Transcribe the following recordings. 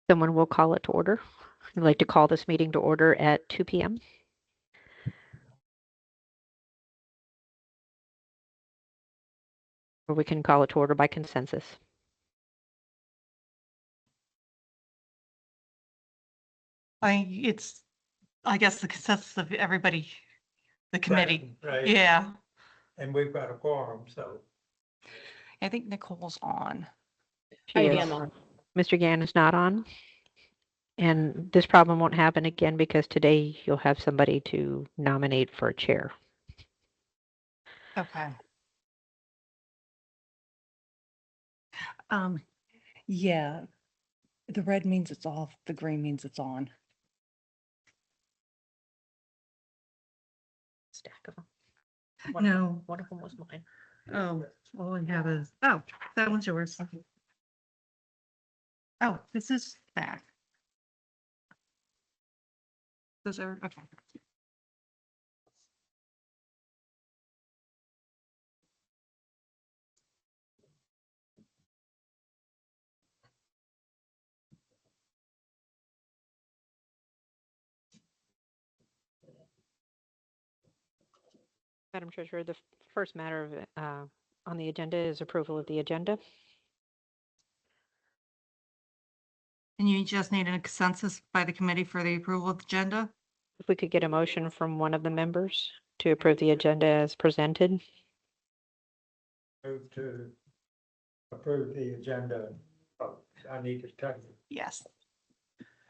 Someone will call it to order. I'd like to call this meeting to order at 2 p.m. Or we can call it to order by consensus. I guess the consensus of everybody, the committee. Right. Yeah. And we've got a quorum, so. I think Nicole's on. She I is. am on. Mr. Gann is not on. And this problem won't happen again because today you'll have somebody to nominate for a chair. Okay. Yeah, the red means it's off, the green means it's on. Stack of them. No. One of them was mine. Oh, all we have is, oh, that one's yours. Oh, this is back. Those are, okay. Madam Treasurer, the first matter on the agenda is approval of the agenda. And you just need a consensus by the committee for the approval of the agenda? If we could get a motion from one of the members to approve the agenda as presented. Move to approve the agenda. Oh, I need to tell you. Yes.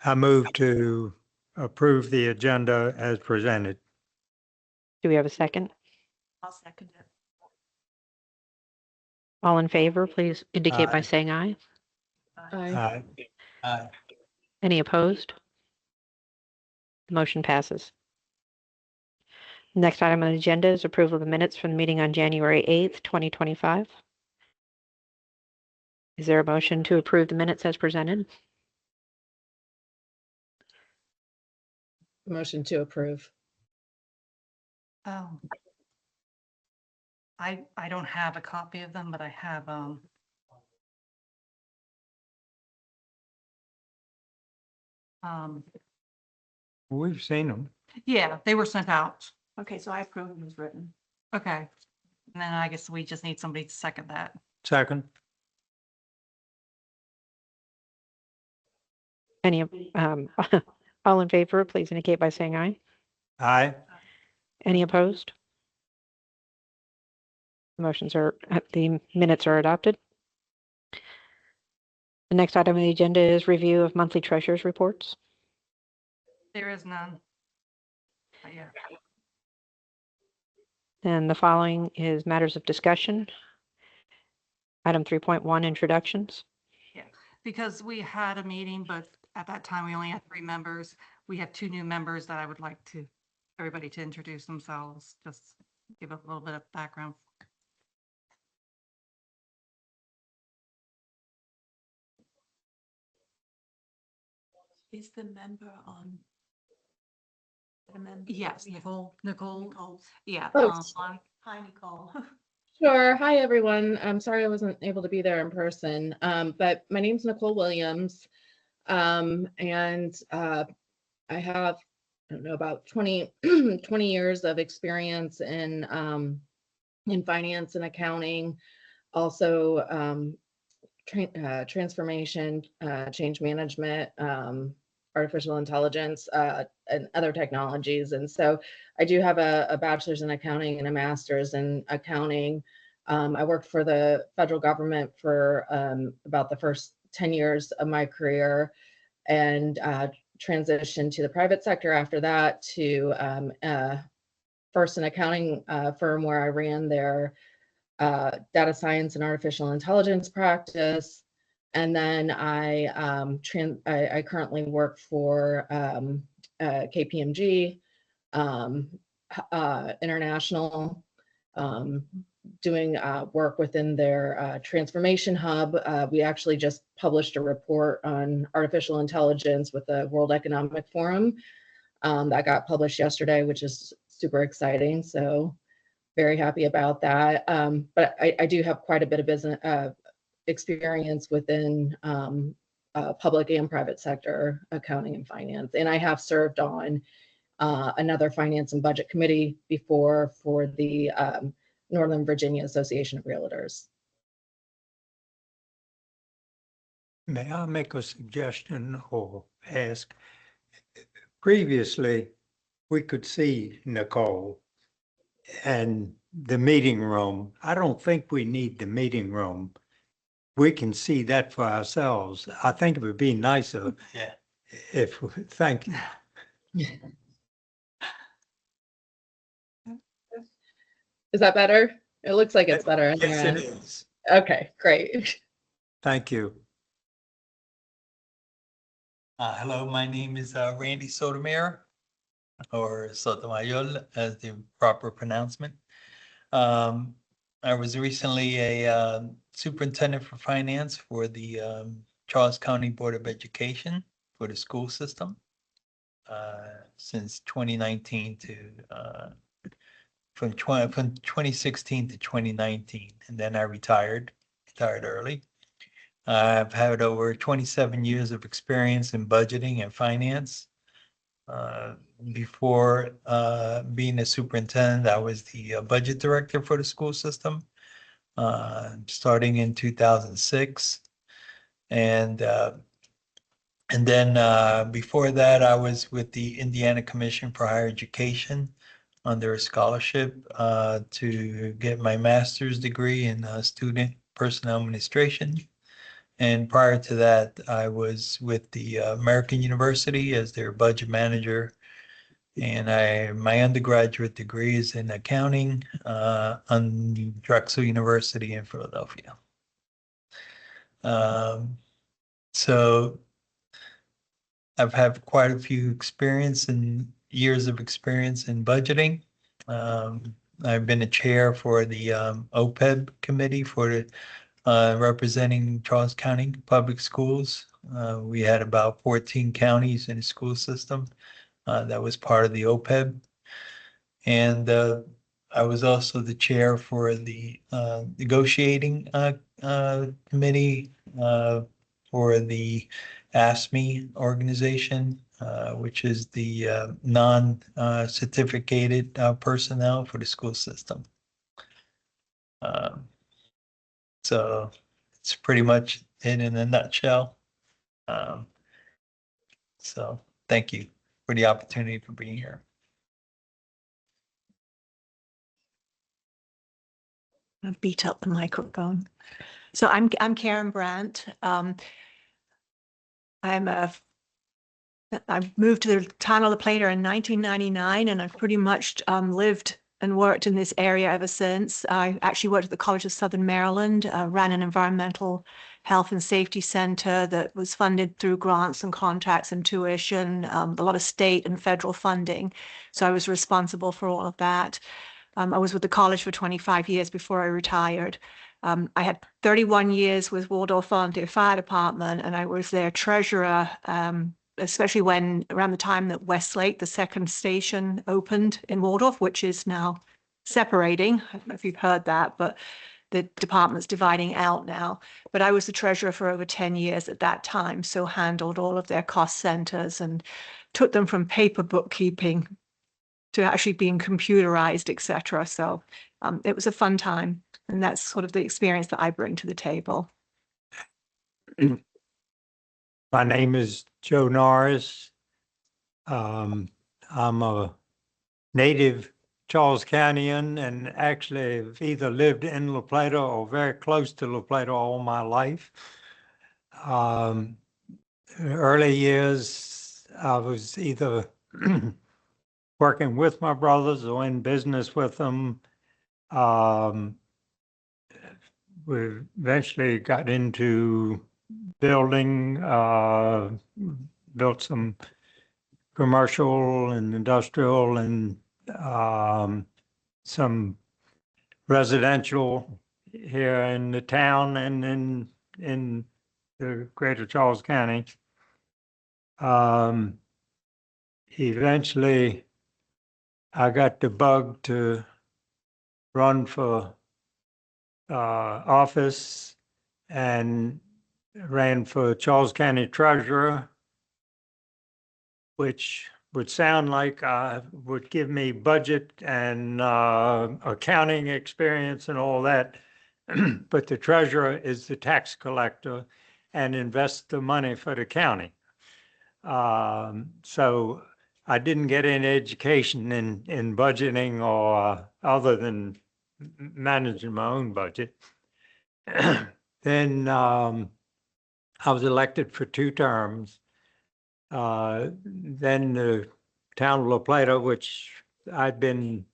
I move to approve the agenda as presented. Do we have a second? I'll second it. All in favor, please indicate by Aye. saying aye. Aye. Aye. Any opposed? The motion passes. Next item on the agenda is approval of the minutes from the meeting on January 8th, 2025. Is there a motion to approve the minutes as presented? Motion to approve. Oh. I don't have a copy of them, but I have, We've seen them. yeah, they were sent out. Okay, so I approve it as written. Okay. And then I guess we just need somebody to second that. Second. Any, all in favor, please indicate by saying aye. Aye. Any opposed? The minutes are adopted. The next item on the agenda is review of monthly treasurer's reports. There is none. Yeah. And the following is matters of discussion. Item 3.1, introductions. Because we had a meeting, but at that time we only had 3 members. We have 2 new members that I would like everybody to introduce themselves, just give a little bit of background. Is the member on? The member? Yes, Yeah. Nicole, Nicole. yeah. Oh, Hi, Nicole. Sure. Hi, everyone. I'm sorry I wasn't able to be there in person, but my name's Nicole Williams. And I have, I don't know, about 20 years of experience in finance and accounting, also transformation, change management, artificial intelligence, and other technologies. And so I do have a bachelor's in accounting and a master's in accounting. I worked for the federal government for about the first 10 years of my career, and transitioned to the private sector after that to first an accounting firm where I ran their data science and artificial intelligence practice. And then I currently work for KPMG International, doing work within their transformation hub. We actually just published a report on artificial intelligence with the World Economic Forum that got published yesterday, which is super exciting. So very happy about that. But I do have quite a bit of business experience within public and private sector accounting and finance. And I have served on another finance and budget committee before for the Northern Virginia Association of Realtors. May I make a suggestion or ask? Previously, we could see Nicole and the meeting room. I don't think we need the meeting room. We can see that for ourselves. I think it would be nicer. Yeah. If, thank you. Is that better? It looks like it's better. On your Yes, it end. is. Okay, great. Thank you. Hello, my name is Randy Sotomayor, or Sotomayor as the proper pronouncement. I was recently a superintendent for finance for the Charles County Board of Education for the school system since 2019 to from 2016 to 2019, and then I retired early. I've had over 27 years of experience in budgeting and finance. Before being a superintendent, I was the budget director for the school system, starting in 2006. And then before that, I was with the Indiana Commission for Higher Education under a scholarship to get my master's degree in student personnel administration. And prior to that, I was with the American University as their budget manager. And my undergraduate degree is in accounting on Drexel University in Philadelphia. So I've had quite a few years of experience in budgeting. I've been a chair for the OPEB committee for the representing Charles County Public Schools. We had about 14 counties in the school system that was part of the OPEB. And I was also the chair for the negotiating committee for the ASME organization, which is the non-certificated personnel for the school system. So it's pretty much it in a nutshell. So thank you for the opportunity for being here. I've beat up the microphone. So I'm Karen Brandt. I moved to the town of La Plata in 1999, and I've pretty much lived and worked in this area ever since. I actually worked at the College of Southern Maryland, ran an environmental health and safety center that was funded through grants and contracts and tuition, a lot of state and federal funding. So I was responsible for all of that. I was with the college for 25 years before I retired. I had 31 years with Waldorf Volunteer Fire Department, and I was their treasurer, especially when around the time that Westlake, the second station, opened in Waldorf, which is now separating. I don't know if you've heard that, but the department's dividing out now. But I was the treasurer for over 10 years at that time, so handled all of their cost centers and took them from paper bookkeeping to actually being computerized, et cetera. So it was a fun time. And that's sort of the experience that I bring to the table. My name is Joe Norris. I'm a native Charles Countian and actually have either lived in La Plata or very close to La Plata all my life. Early years, I was either working with my brothers or in business with them. We eventually got into building, built some commercial and industrial and some residential here in the town and in the greater Charles County. Eventually, I got the bug to run for office, and ran for Charles County Treasurer, which would sound like would give me budget and accounting experience and all that. But the treasurer is the tax collector and invests the money for the county. So I didn't get any education in budgeting or other than managing my own budget. Then I was elected for 2 terms. Then the town of La Plata, which I'd been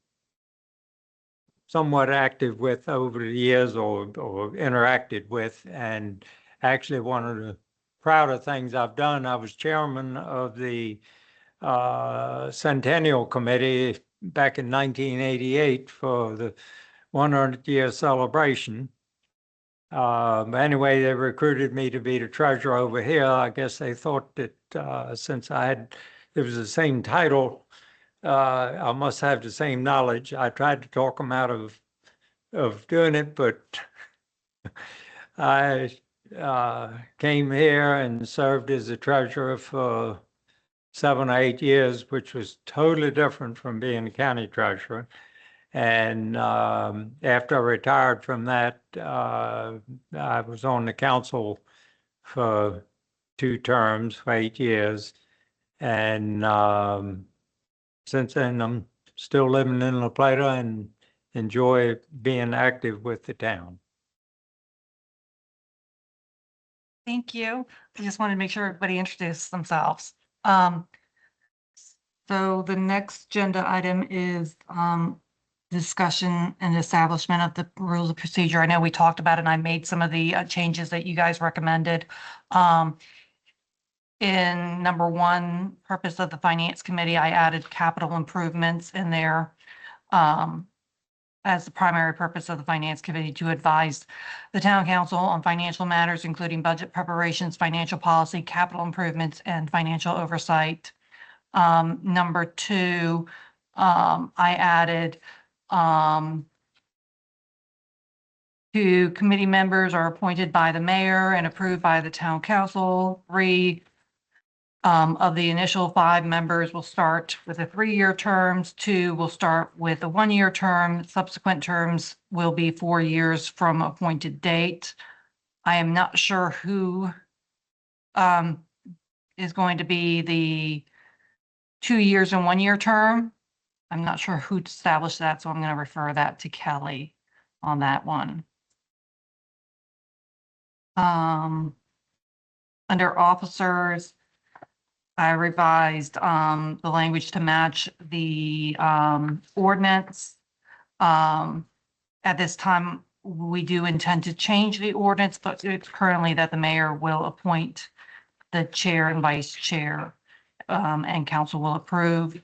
somewhat active with over the years or interacted with, and actually one of the prouder things I've done, I was chairman of the Centennial Committee back in 1988 for the 100-year celebration. Anyway, they recruited me to be the treasurer over here. I guess they thought that since it was the same title, I must have the same knowledge. I tried to talk them out of doing it, but I came here and served as the treasurer for 7 or 8 years, which was totally different from being a county treasurer. And after I retired from that, I was on the council for 2 terms for 8 years. And since then, I'm still living in La Plata and enjoy being active with the town. Thank you. I just wanted to make sure everybody introduced themselves. So the next agenda item is discussion and establishment of the rules of procedure. I know we talked about it and I made some of the changes that you guys recommended. In number 1, purpose of the Finance Committee, I added capital improvements in there as the primary purpose of the Finance Committee to advise the town council on financial matters, including budget preparations, financial policy, capital improvements, and financial oversight. Number 2, I added to committee members are appointed by the mayor and approved by the town council. 3 of the initial 5 members will start with a 3-year terms. 2 will start with a 1-year term. Subsequent terms will be 4 years from appointed date. I am not sure who is going to be the 2 years and 1-year term. I'm not sure who established that, so I'm going to refer that to Kelly on that one. Under officers, I revised the language to match the ordinance. At this time, we do intend to change the ordinance, but it's currently that the mayor will appoint the chair and vice chair, and council will approve.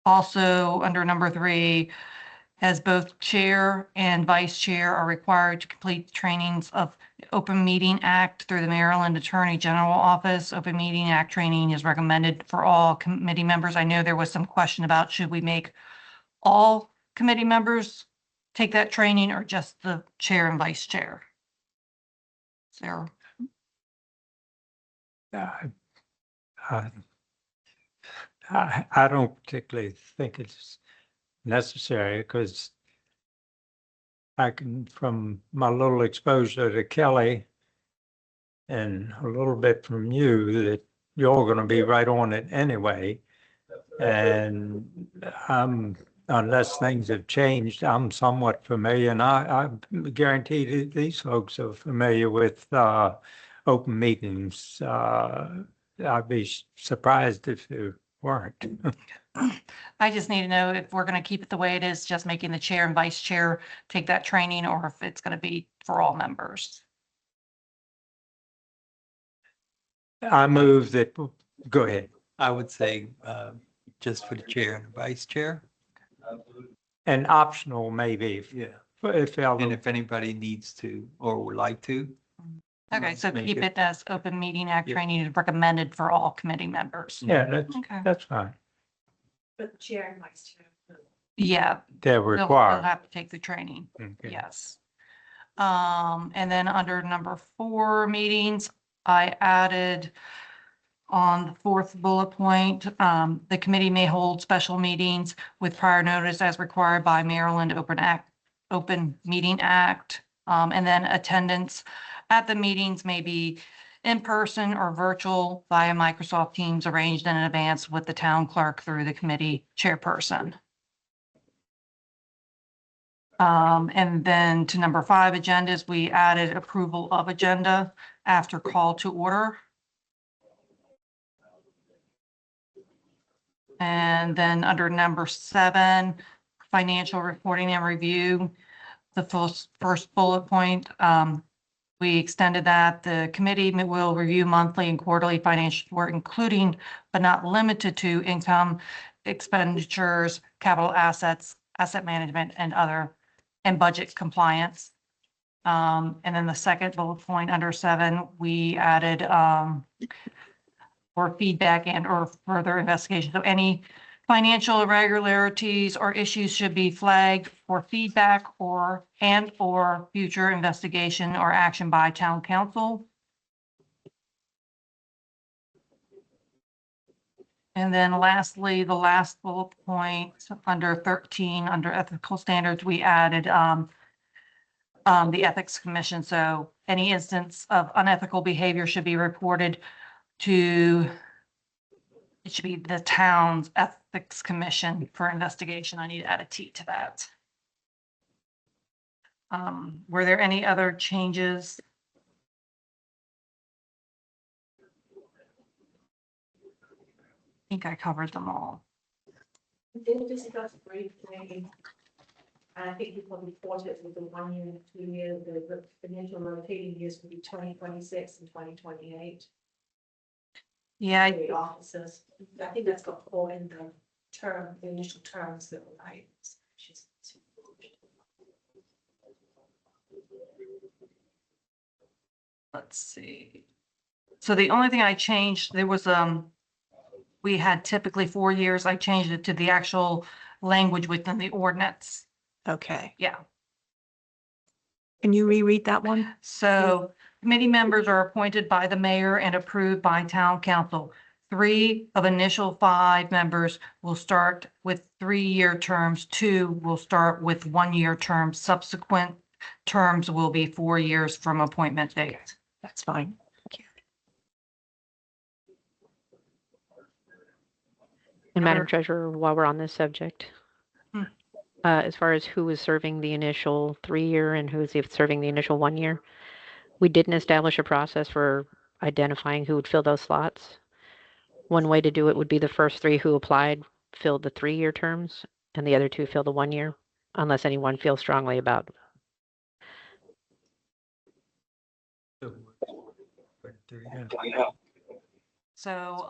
Also, under number 3, as both chair and vice chair are required to complete trainings of the Open Meeting Act through the Maryland Attorney General Office. Open Meeting Act training is recommended for all committee members. I know there was some question about should we make all committee members take that training or just the chair and vice chair? Sarah? I don't particularly think it's necessary because I can, from my little exposure to Kelly and a little bit from you, that you're going to be right on it anyway. And unless things have changed, I'm somewhat familiar, and I guarantee that these folks are familiar with open meetings. I'd be surprised if they weren't. I just need to know if we're going to keep it the way it is, just making the chair and vice chair take that training, or if it's going to be for all members. I move that, go ahead. I would say just for the chair and the vice chair. And optional maybe, if And if anybody needs to or would like to. Okay, so make keep it as Open Meeting Act Yeah. training is recommended for all committee members. yeah, Okay. that's fine. But chair and vice chair. Yeah, They're they'll required. have to take the training. Okay. Yes. And then under number 4 meetings, I added on the 4th bullet point, the committee may hold special meetings with prior notice as required by Maryland Open Meeting Act. And then attendance at the meetings may be in person or virtual via Microsoft Teams arranged in advance with the town clerk through the committee chairperson. And then to number 5 agendas, we added approval of agenda after call to order. And then under number 7, financial reporting and review, the first bullet point, we extended that. The committee will review monthly and quarterly financial report, including but not limited to income, expenditures, capital assets, asset management, and budget compliance. And then the second bullet point under 7, we added or feedback and or further investigation. So any financial irregularities or issues should be flagged for feedback or future investigation or action by town council. And then lastly, the last bullet point under 13, under ethical standards, we added the ethics commission. So any instance of unethical behavior should be reported to, it should be the town's ethics commission for investigation. I need to add a T to that. Were there any other changes? I think I covered them all. We did discuss briefly, I think you probably thought it with the 1 year and 2 year, the financial rotating years would be 2026 and 2028. Yeah, The officers, I think that's got 4 in the term, the initial terms that were right. let's see. So the only thing I changed, there was, we had typically 4 years. I changed it to the actual language within the ordinance. Okay. Yeah. Can you reread that one? So committee members are appointed by the mayor and approved by town council. 3 of initial 5 members will start with 3-year terms. 2 will start with 1-year terms. Subsequent terms will be 4 years from appointment date. That's fine. And Madam Other- Treasurer, while we're on this subject, as far as who is serving the initial 3-year and who is serving the initial 1 year, we didn't establish a process for identifying who would fill those slots. One way to do it would be the first 3 who applied filled the 3-year terms and the other 2 fill the 1 year, unless anyone feels strongly about. So,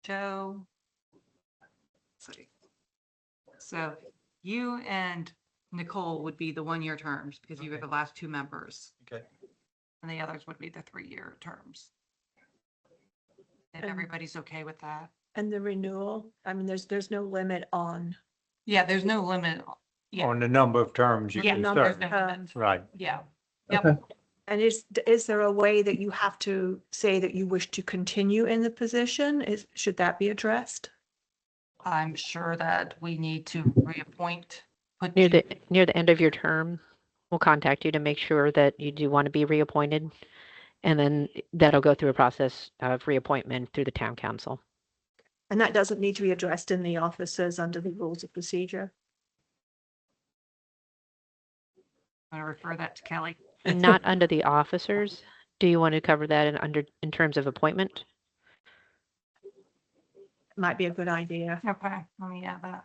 Joe. Let's see. So you and Nicole would be the 1-year terms because you are the last 2 members. Okay. And the others would be the 3-year terms. If And- everybody's okay with that. And the renewal, I mean, there's no limit on. Yeah, there's no limit. Yeah. On the number of terms you Yeah, can there's serve. no limit. Right. Yeah. Okay. Yep. And is there a way that you have to say that you wish to continue in the position? Should that be addressed? I'm sure that we need to reappoint. put Near you- the end of your term, we'll contact you to make sure that you do want to be reappointed. And then that'll go through a process of reappointment through the town council. And that doesn't need to be addressed in the officers under the rules of procedure. I'm gonna refer that to Kelly. Not under the officers. Do you want to cover that in terms of appointment? Might be a good idea. Okay, let me add that.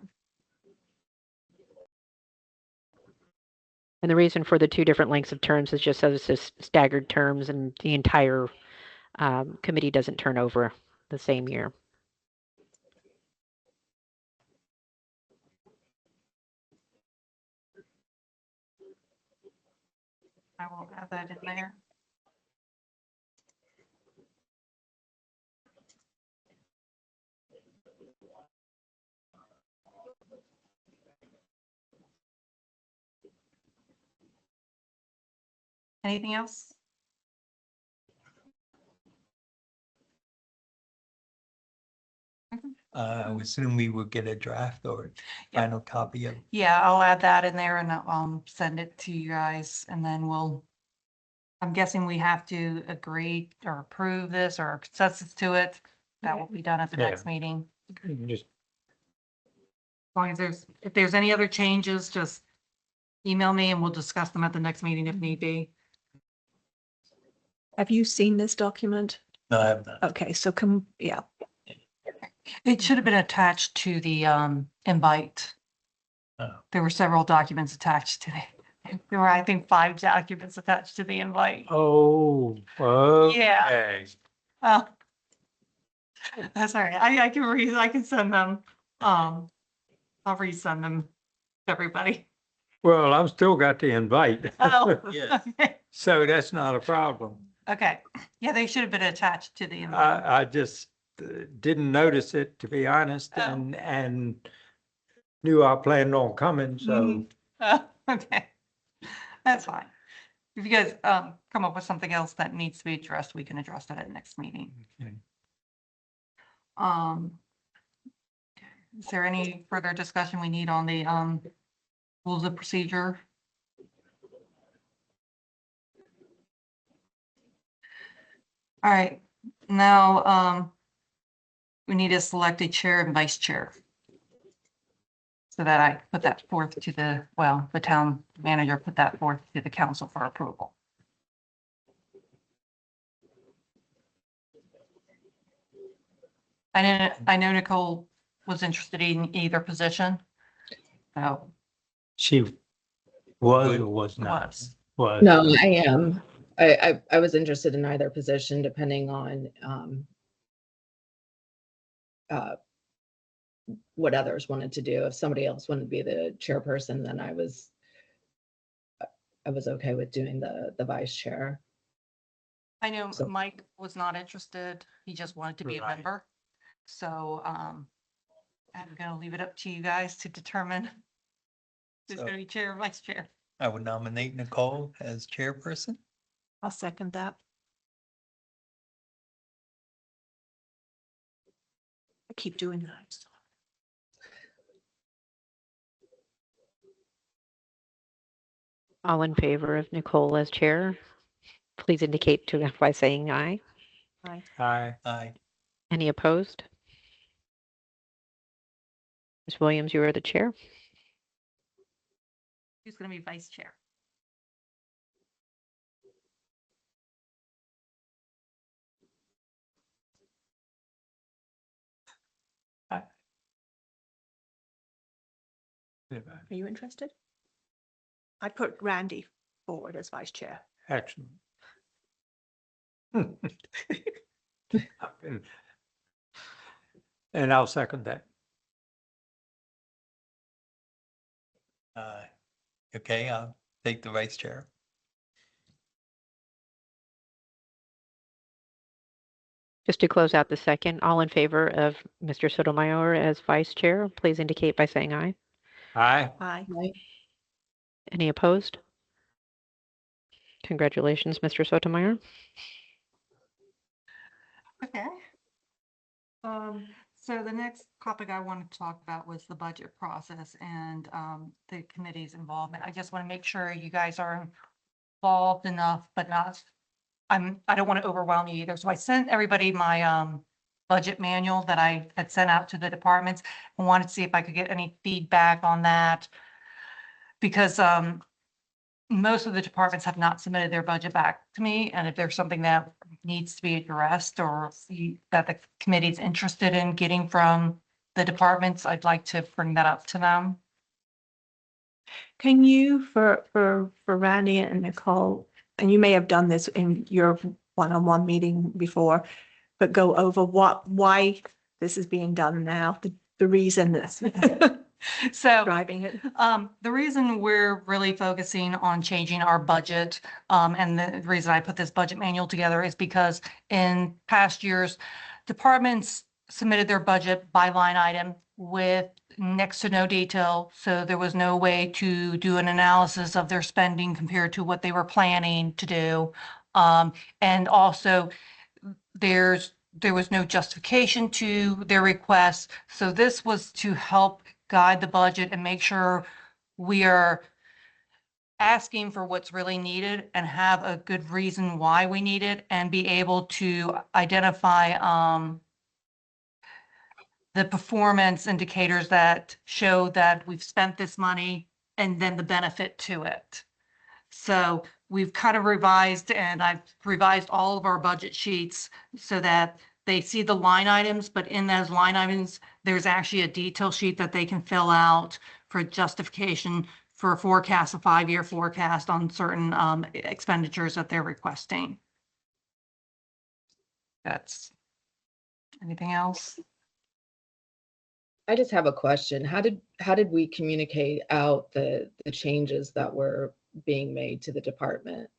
And the reason for the 2 different lengths of terms is just so it's just staggered terms and the entire committee doesn't turn over the same year. I will add that in there. Anything else? I would assume we would get a draft or Yeah. final copy of. Yeah, I'll add that in there and send it to you guys and then I'm guessing we have to agree or approve this or consensus to it. That will be done at the Yeah. next meeting. Just, As long as if there's any other changes, just email me and we'll discuss them at the next meeting if need be. Have you seen this document? No, I have not. Okay, so yeah, It should have been attached to the invite. Oh. There were several documents attached to there were, I think, 5 documents attached to the invite. oh, okay. Oh. That's all right. I can send them. I'll resend them to everybody. Well, I've still got the invite. Oh, Yes. okay. So that's not a problem. Okay. Yeah, they should have been attached to the invite. I just didn't notice it, to be honest, Oh. and knew I planned on coming, so. Mhm. Oh, okay. That's fine. If you guys come up with something else that needs to be addressed, we can address that at the next meeting. Okay. Is there any further discussion we need on the rules of procedure? All right, now we need to select a chair and vice chair. So that I put that forth to the town manager put that forth to the council for approval. I know Nicole was interested in either position. So She was or was not? was. Was. No, I am. I was interested in either position depending on what others wanted to do. If somebody else wanted to be the chairperson, then I was okay with doing the vice chair. I know So- Mike was not interested. He just wanted to be a Right. member. So I'm gonna leave it up to you guys to determine who's So- gonna be chair or vice chair. I would nominate Nicole as chairperson. I'll second that. I keep doing that. All in favor of Nicole as chair, please indicate to by saying aye. Aye. Aye. Aye. Any opposed? Ms. Williams, you are the chair. Who's gonna be vice chair? Are you interested? I'd put Randy forward as vice chair. Excellent. And I'll second that. Okay, I'll take the vice chair. Just to close out the second, all in favor of Mr. Sotomayor as vice chair, please indicate by saying aye. Aye. Aye. Right? Any opposed? Congratulations, Mr. Sotomayor. Okay. So the next topic I wanted to talk about was the budget process and the committee's involvement. I just want to make sure you guys are involved enough, but not, I don't want to overwhelm you either. So I sent everybody my budget manual that I had sent out to the departments. I wanted to see if I could get any feedback on that. Because most of the departments have not submitted their budget back to me, and if there's something that needs to be addressed or that the committee's interested in getting from the departments, I'd like to bring that up to them. Can you, for Randy and Nicole, and you may have done this in your one-on-one meeting before, but go over why this is being done now, the reason that's So driving it. the reason we're really focusing on changing our budget, and the reason I put this budget manual together is because in past years, departments submitted their budget by line item with next to no detail, so there was no way to do an analysis of their spending compared to what they were planning to do. And also, there was no justification to their requests. So this was to help guide the budget and make sure we are asking for what's really needed and have a good reason why we need it, and be able to identify the performance indicators that show that we've spent this money and then the benefit to it. So we've kind of revised, and I've revised all of our budget sheets so that they see the line items, but in those line items, there's actually a detail sheet that they can fill out for justification for a forecast, a 5-year forecast on certain expenditures that they're requesting. That's, anything else? I just have a question. How did we communicate out the changes that were being made to the department?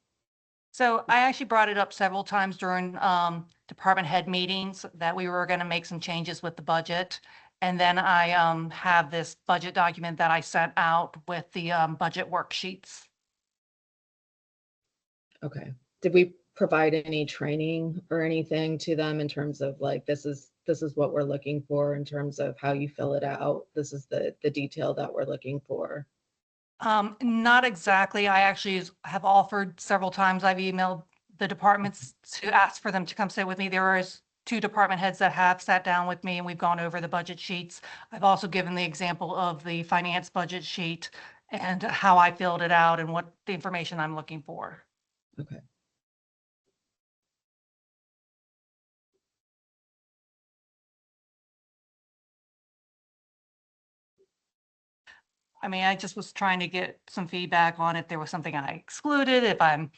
So I actually brought it up several times during department head meetings that we were going to make some changes with the budget. And then I have this budget document that I sent out with the budget worksheets. Okay. Did we provide any training or anything to them in terms of like, this is what we're looking for in terms of how you fill it out? This is the detail that we're looking for. Not exactly. I actually have offered several times. I've emailed the departments to ask for them to come sit with me. There is 2 department heads that have sat down with me and we've gone over the budget sheets. I've also given the example of the finance budget sheet and how I filled it out and what the information I'm looking for. Okay. I mean, I just was trying to get some feedback on if there was something I excluded, if I'm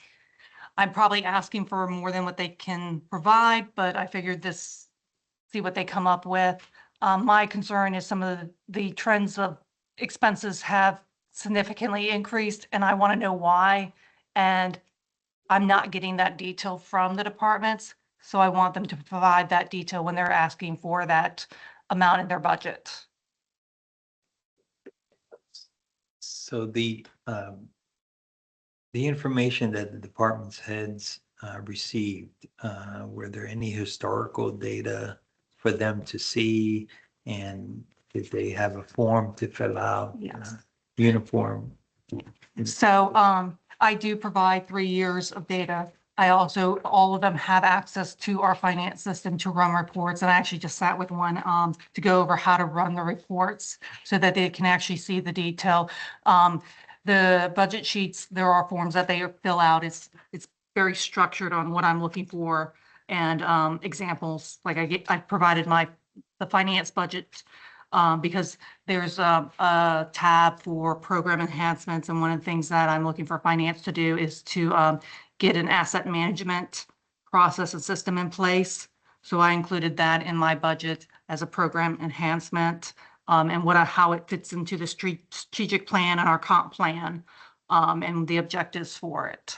probably asking for more than what they can provide, but I figured see what they come up with. My concern is some of the trends of expenses have significantly increased, and I want to know why. And I'm not getting that detail from the departments, so I want them to provide that detail when they're asking for that amount in their budget. So the information that the department's heads received, were there any historical data for them to see? And did they have a form to fill out? Yes. Uniform? So I do provide 3 years of data. I also, all of them have access to our finance system to run reports. And I actually just sat with one to go over how to run the reports so that they can actually see the detail. The budget sheets, there are forms that they fill out. It's very structured on what I'm looking for and examples. Like I provided the finance budget because there's a tab for program enhancements. And one of the things that I'm looking for finance to do is to get an asset management process and system in place. So I included that in my budget as a program enhancement and how it fits into the strategic plan and our comp plan and the objectives for it.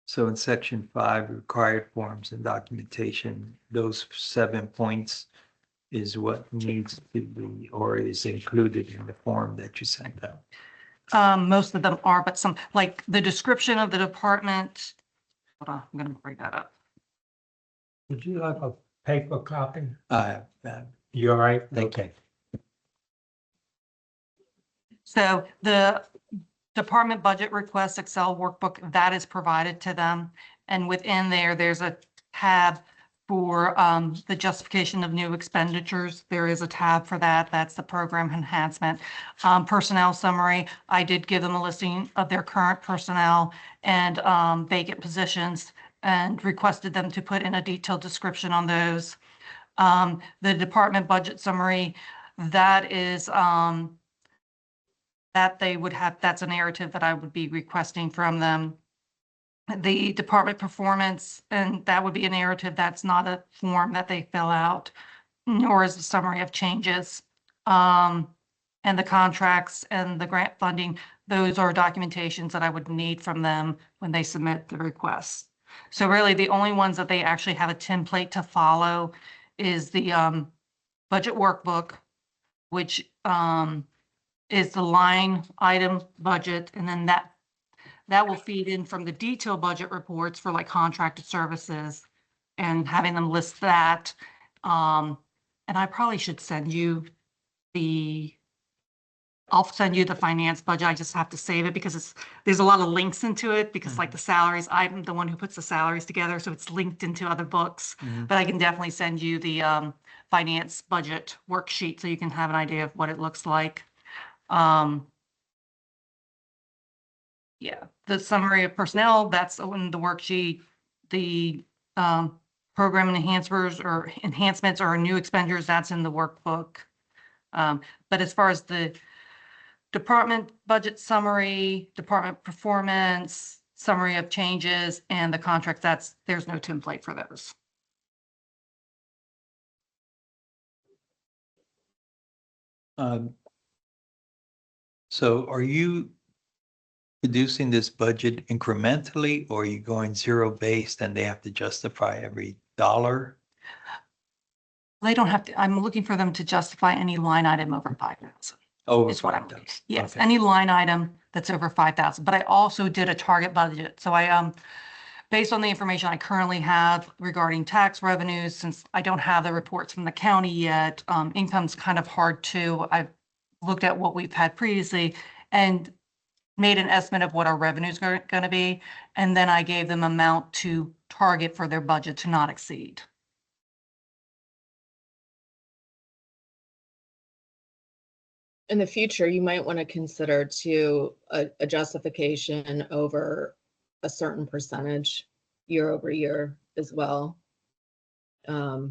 So in section 5, required forms and documentation, those 7 points is what needs to be or is included in the form that you sent out. Most of them are, but some, like the description of the department. Hold on, I'm going to bring that up. Would you like a paper copy? That You all right? Thank you. Okay. So the department budget request Excel workbook that is provided to them. And within there's a tab for the justification of new expenditures. There is a tab for that. That's the program enhancement. Personnel summary. I did give them a listing of their current personnel and vacant positions and requested them to put in a detailed description on those. The department budget summary, that is that they would have, that's a narrative that I would be requesting from them. The department performance, and that would be a narrative. That's not a form that they fill out, nor is the summary of changes. And the contracts and the grant funding, those are documentations that I would need from them when they submit the requests. So really the only ones that they actually have a template to follow is the budget workbook, which is the line item budget, and then that will feed in from the detailed budget reports for like contracted services and having them list that. And I probably should send you I'll send you the finance budget. I just have to save it because there's a lot of links into it because like the salaries, I'm the one who puts the salaries together. So it's linked into other books, but I can definitely send you the finance budget worksheet so you can have an idea of what it looks like. Yeah, the summary of personnel, that's in the worksheet. The program enhancements or new expenditures, that's in the workbook. But as far as the department budget summary, department performance, summary of changes, and the contracts, there's no template for those. So are you producing this budget incrementally, or are you going zero based and they have to justify every dollar? They don't have to, I'm looking for them to justify any line item over 5,000. Oh, Is what I'm looking. Yes, Okay. any line item that's over 5,000, but I also did a target budget. So I, based on the information I currently have regarding tax revenues, since I don't have the reports from the county yet, income's kind of hard too. I've looked at what we've had previously and made an estimate of what our revenues are going to be. And then I gave them amount to target for their budget to not exceed. In the future, you might want to consider to a justification over a certain percentage year over year as well. Yeah,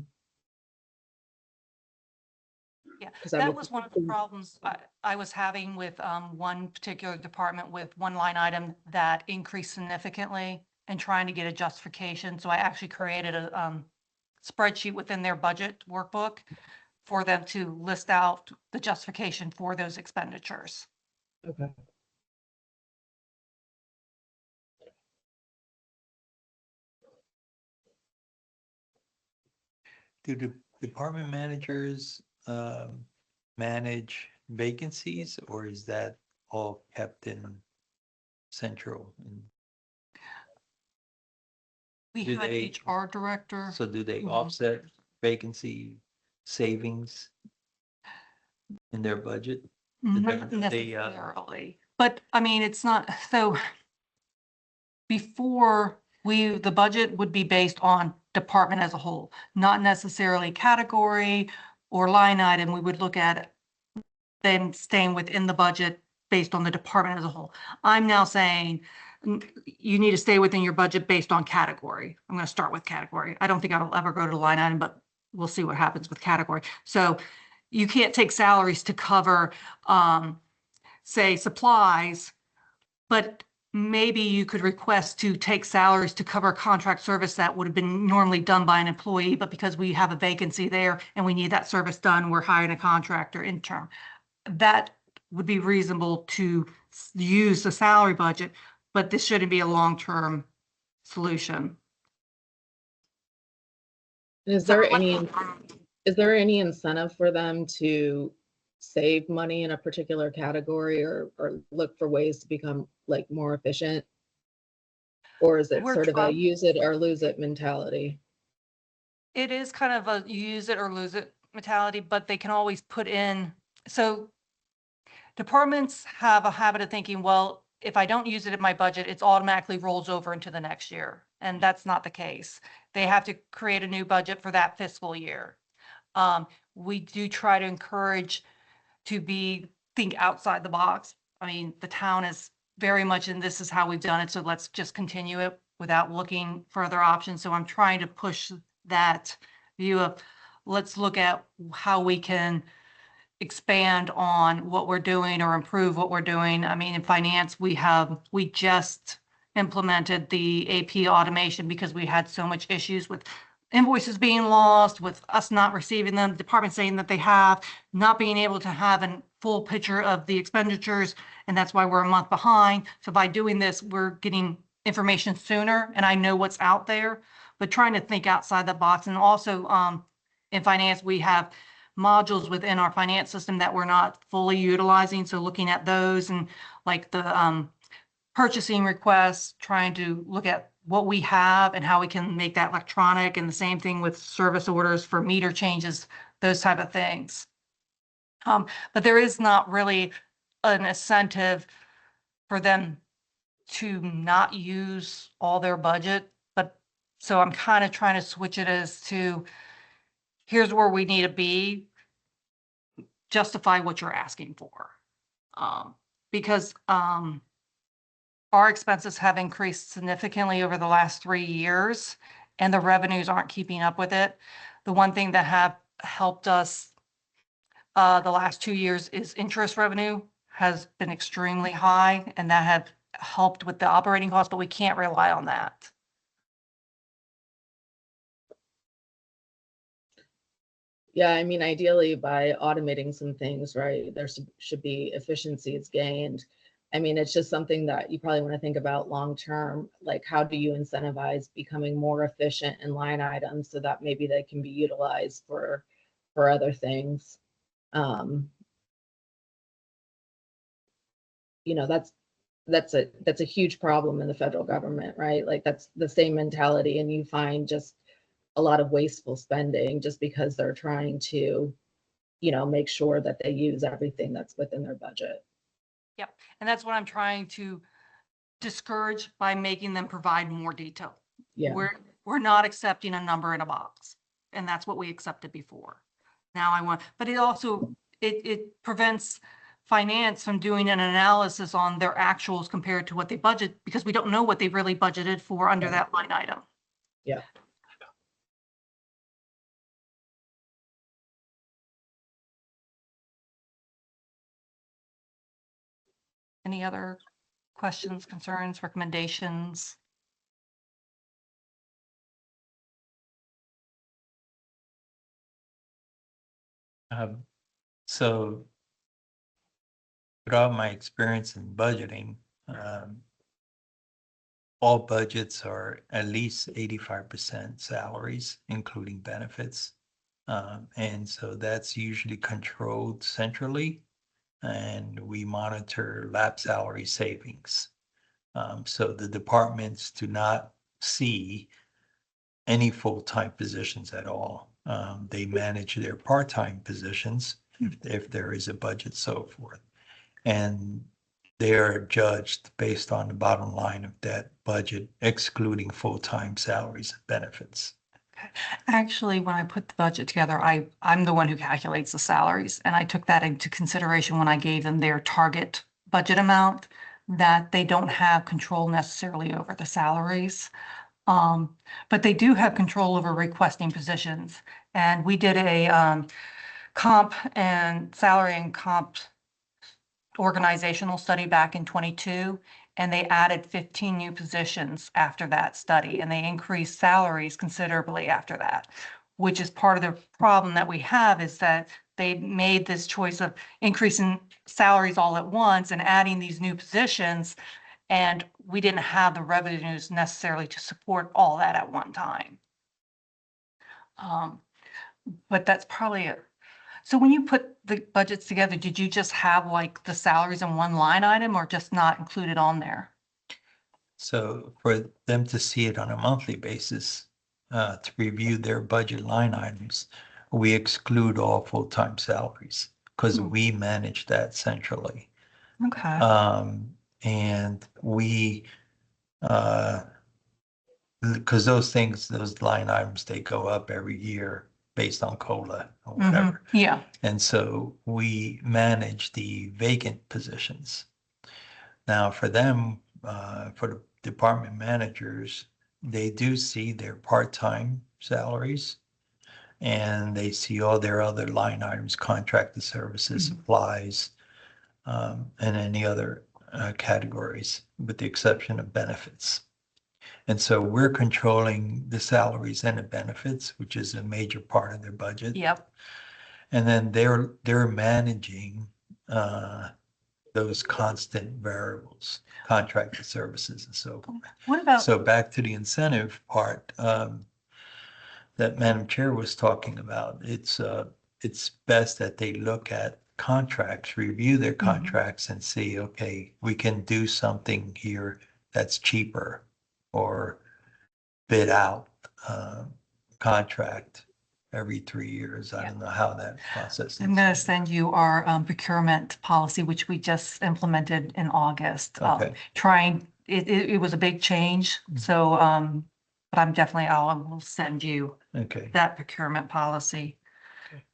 'Cause I that would was one of the problems I was having with one particular department with one line item that increased significantly and trying to get a justification. So I actually created a spreadsheet within their budget workbook for them to list out the justification for those expenditures. Okay. Do the department managers manage vacancies, or is that all kept in central? We Do had they- HR director. So do they Mhm. offset vacancy savings in their budget? Not they, necessarily, but I mean, it's not, so before the budget would be based on department as a whole, not necessarily category or line item. We would look at them staying within the budget based on the department as a whole. I'm now saying you need to stay within your budget based on category. I'm going to start with category. I don't think I'll ever go to line item, but we'll see what happens with category. So you can't take salaries to cover, say, supplies, but maybe you could request to take salaries to cover a contract service that would have been normally done by an employee, but because we have a vacancy there and we need that service done, we're hiring a contractor intern. That would be reasonable to use the salary budget, but this shouldn't be a long-term solution. Is there any incentive for them to save money in a particular category or look for ways to become like more efficient? Or is it We're sort of a trying- use it or lose it mentality? It is kind of a use it or lose it mentality, but they can always put in, so departments have a habit of thinking, well, if I don't use it in my budget, it's automatically rolls over into the next year. And that's not the case. They have to create a new budget for that fiscal year. We do try to encourage to think outside the box. I mean, the town is very much, and this is how we've done it, so let's just continue it without looking for other options. So I'm trying to push that view of, let's look at how we can expand on what we're doing or improve what we're doing. I mean, in finance, we just implemented the AP automation because we had so much issues with invoices being lost, with us not receiving them, the department saying that they have, not being able to have a full picture of the expenditures. And that's why we're a month behind. So by doing this, we're getting information sooner and I know what's out there, but trying to think outside the box. And also in finance, we have modules within our finance system that we're not fully utilizing. So looking at those and like the purchasing requests, trying to look at what we have and how we can make that electronic, and the same thing with service orders for meter changes, those type of things. But there is not really an incentive for them to not use all their budget. But so I'm kind of trying to switch it as to, here's where we need to be, justify what you're asking for. Because our expenses have increased significantly over the last 3 years, and the revenues aren't keeping up with it. The one thing that have helped us the last 2 years is interest revenue has been extremely high, and that have helped with the operating costs, but we can't rely on that. Yeah, I mean, ideally by automating some things, right, there should be efficiencies gained. I mean, it's just something that you probably want to think about long term, like how do you incentivize becoming more efficient in line items so that maybe they can be utilized for other things. You know, that's a huge problem in the federal government, right? Like that's the same mentality, and you find just a lot of wasteful spending just because they're trying to, you know, make sure that they use everything that's within their budget. Yep, and that's what I'm trying to discourage by making them provide more detail. Yeah. We're not accepting a number in a box, and that's what we accepted before. Now I want, but it also, it prevents finance from doing an analysis on their actuals compared to what they budget, because we don't know what they really budgeted for under that line item. Yeah. Any other questions, concerns, recommendations? So throughout my experience in budgeting, all budgets are at least 85% salaries, including benefits. And so that's usually controlled centrally, and we monitor lab salary savings. So the departments do not see any full-time positions at all. They manage their part-time positions if there is a budget, so forth. And they are judged based on the bottom line of that budget, excluding full-time salaries and benefits. Actually, when I put the budget together, I'm the one who calculates the salaries, and I took that into consideration when I gave them their target budget amount, that they don't have control necessarily over the salaries. But they do have control over requesting positions. And we did a comp and salary and comp organizational study back in 22, and they added 15 new positions after that study, and they increased salaries considerably after that, which is part of the problem that we have, is that they made this choice of increasing salaries all at once and adding these new positions, and we didn't have the revenues necessarily to support all that at one time. But that's probably it. So when you put the budgets together, did you just have like the salaries in one line item, or just not included on there? So for them to see it on a monthly basis, to review their budget line items, we exclude all full-time salaries because we manage that centrally. Okay. And we, because those things, those line items, they go up every year based on COLA or whatever. Yeah. And so we manage the vacant positions. Now for them, for the department managers, they do see their part-time salaries, and they see all their other line items, contracted services, supplies, and any other categories, with the exception of benefits. And so we're controlling the salaries and the benefits, which is a major part of their budget. Yep. And then they're managing those constant variables, contracted services and so forth. What about? So back to the incentive part, that Madam Chair was talking about. It's best that they look at contracts, review their contracts and see, okay, we can do something here that's cheaper or bid out contract every 3 years. I don't know how that process is. I'm going to send you our procurement policy, which we just implemented in August. Okay. It was a big change. So, but I will send you Okay. that procurement policy. Okay.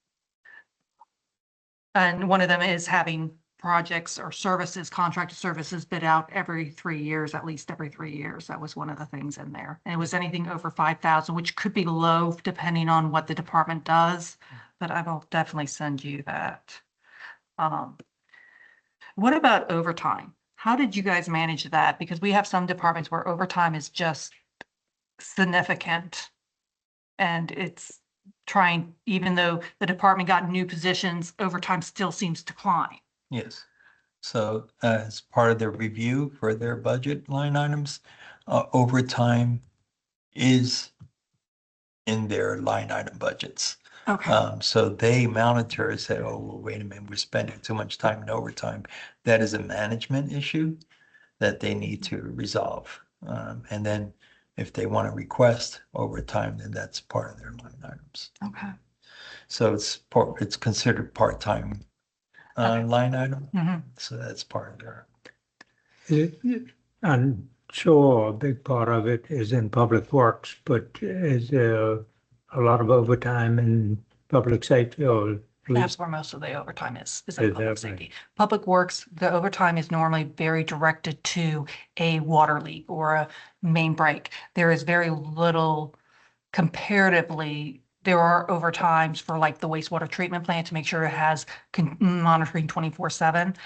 And one of them is having projects or services, contracted services bid out every 3 years, at least every 3 years. That was one of the things in there. And it was anything over 5,000, which could be low depending on what the department does, but I will definitely send you that. What about overtime? How did you guys manage that? Because we have some departments where overtime is just significant. And it's trying, even though the department got new positions, overtime still seems to climb. Yes. So as part of their review for their budget line items, overtime is in their line item budgets. Okay. So they monitor and say, oh, well, wait a minute, we're spending too much time in overtime. That is a management issue that they need to resolve. And then if they want to request overtime, then that's part of their line items. Okay. So it's considered part-time line item. Mhm. So that's part of their. I'm sure a big part of it is in public works, but is there a lot of overtime in public safety or police? That's where most of the overtime is in Is that public right? safety. Public works, the overtime is normally very directed to a water leak or a main break. There is very little comparatively. There are overtimes for like the wastewater treatment plant to make sure it has monitoring 24/7.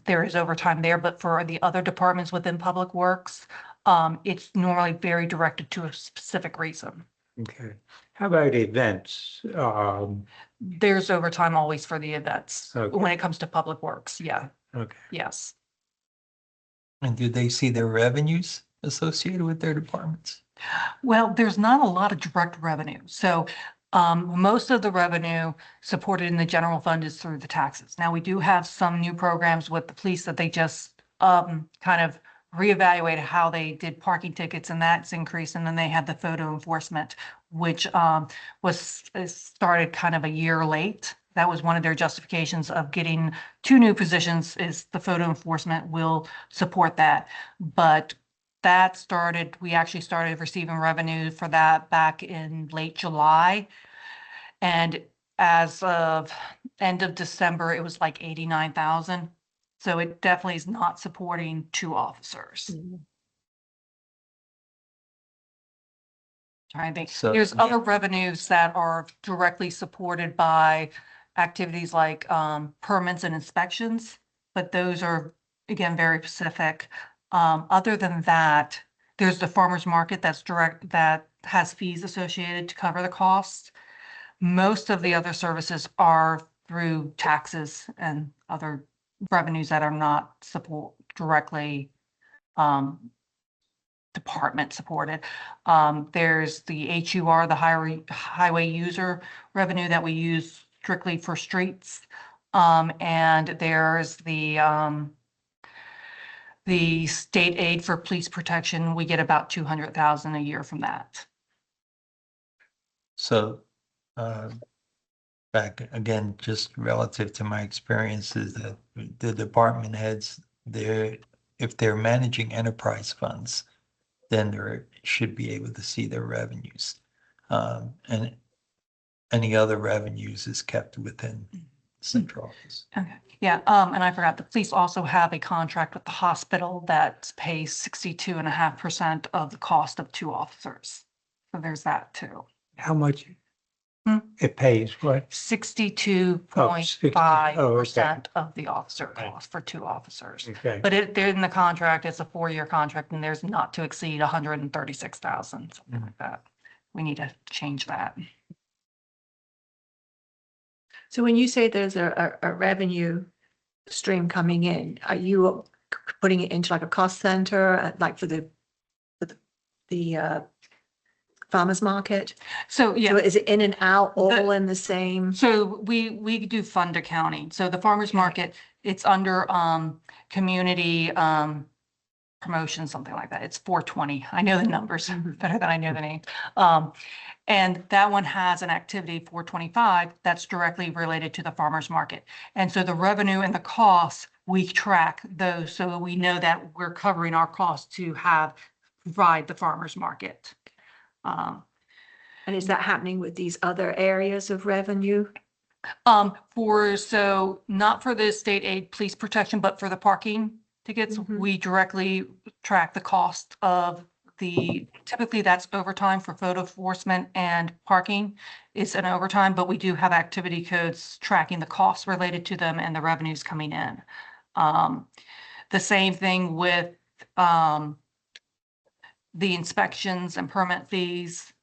There is overtime there, but for the other departments within public works, it's normally very directed to a specific reason. Okay. How about events? There's overtime always for the events Okay. when it comes to public works. Yeah, Okay. yes. And do they see their revenues associated with their departments? Well, there's not a lot of direct revenue. So most of the revenue supported in the general fund is through the taxes. Now, we do have some new programs with the police that they just kind of reevaluated how they did parking tickets, and that's increased. And then they had the photo enforcement, which was started kind of a year late. That was one of their justifications of getting 2 new positions, is the photo enforcement will support that. But that started, we actually started receiving revenue for that back in late July. And as of end of December, it was like 89,000. So it definitely is not supporting 2 officers. Trying to think, So- there's other revenues that are directly supported by activities like permits and inspections, but those are, again, very specific. Other than that, there's the farmer's market that's direct, that has fees associated to cover the costs. Most of the other services are through taxes and other revenues that are not directly department supported. There's the HUR, the highway user revenue that we use strictly for streets. And there's the state aid for police protection. We get about 200,000 a year from that. So back again, just relative to my experiences, that the department heads, if they're managing enterprise funds, then they should be able to see their revenues. And any other revenues is kept within central office. Okay, yeah, and I forgot, the police also have a contract with the hospital that pays 62.5% of the cost of 2 officers. So there's that too. How much Hmm? it pays, what? 62.5% of the officer Right. cost for 2 officers. Okay. But they're in the contract, it's a 4-year contract, and there's not to exceed 136,000, something like that. We need to change that. So when you say there's a revenue stream coming in, are you putting it into like a cost center, like for the farmer's market? So, yeah. So is it in and out, The- all in the same? So we do fund accounting. So the farmer's market, it's under community promotion, something like that. It's 420. I know the numbers better than I know the name. And that one has an activity 425 that's directly related to the farmer's market. And so the revenue and the costs, we track those so we know that we're covering our costs to provide the farmer's market. And is that happening with these other areas of revenue? So not for the state aid police protection, but for the parking tickets, Mhm. we directly track the cost of typically that's overtime for photo enforcement and parking is an overtime, but we do have activity codes tracking the costs related to them and the revenues coming in. The same thing with, the inspections and permit fees.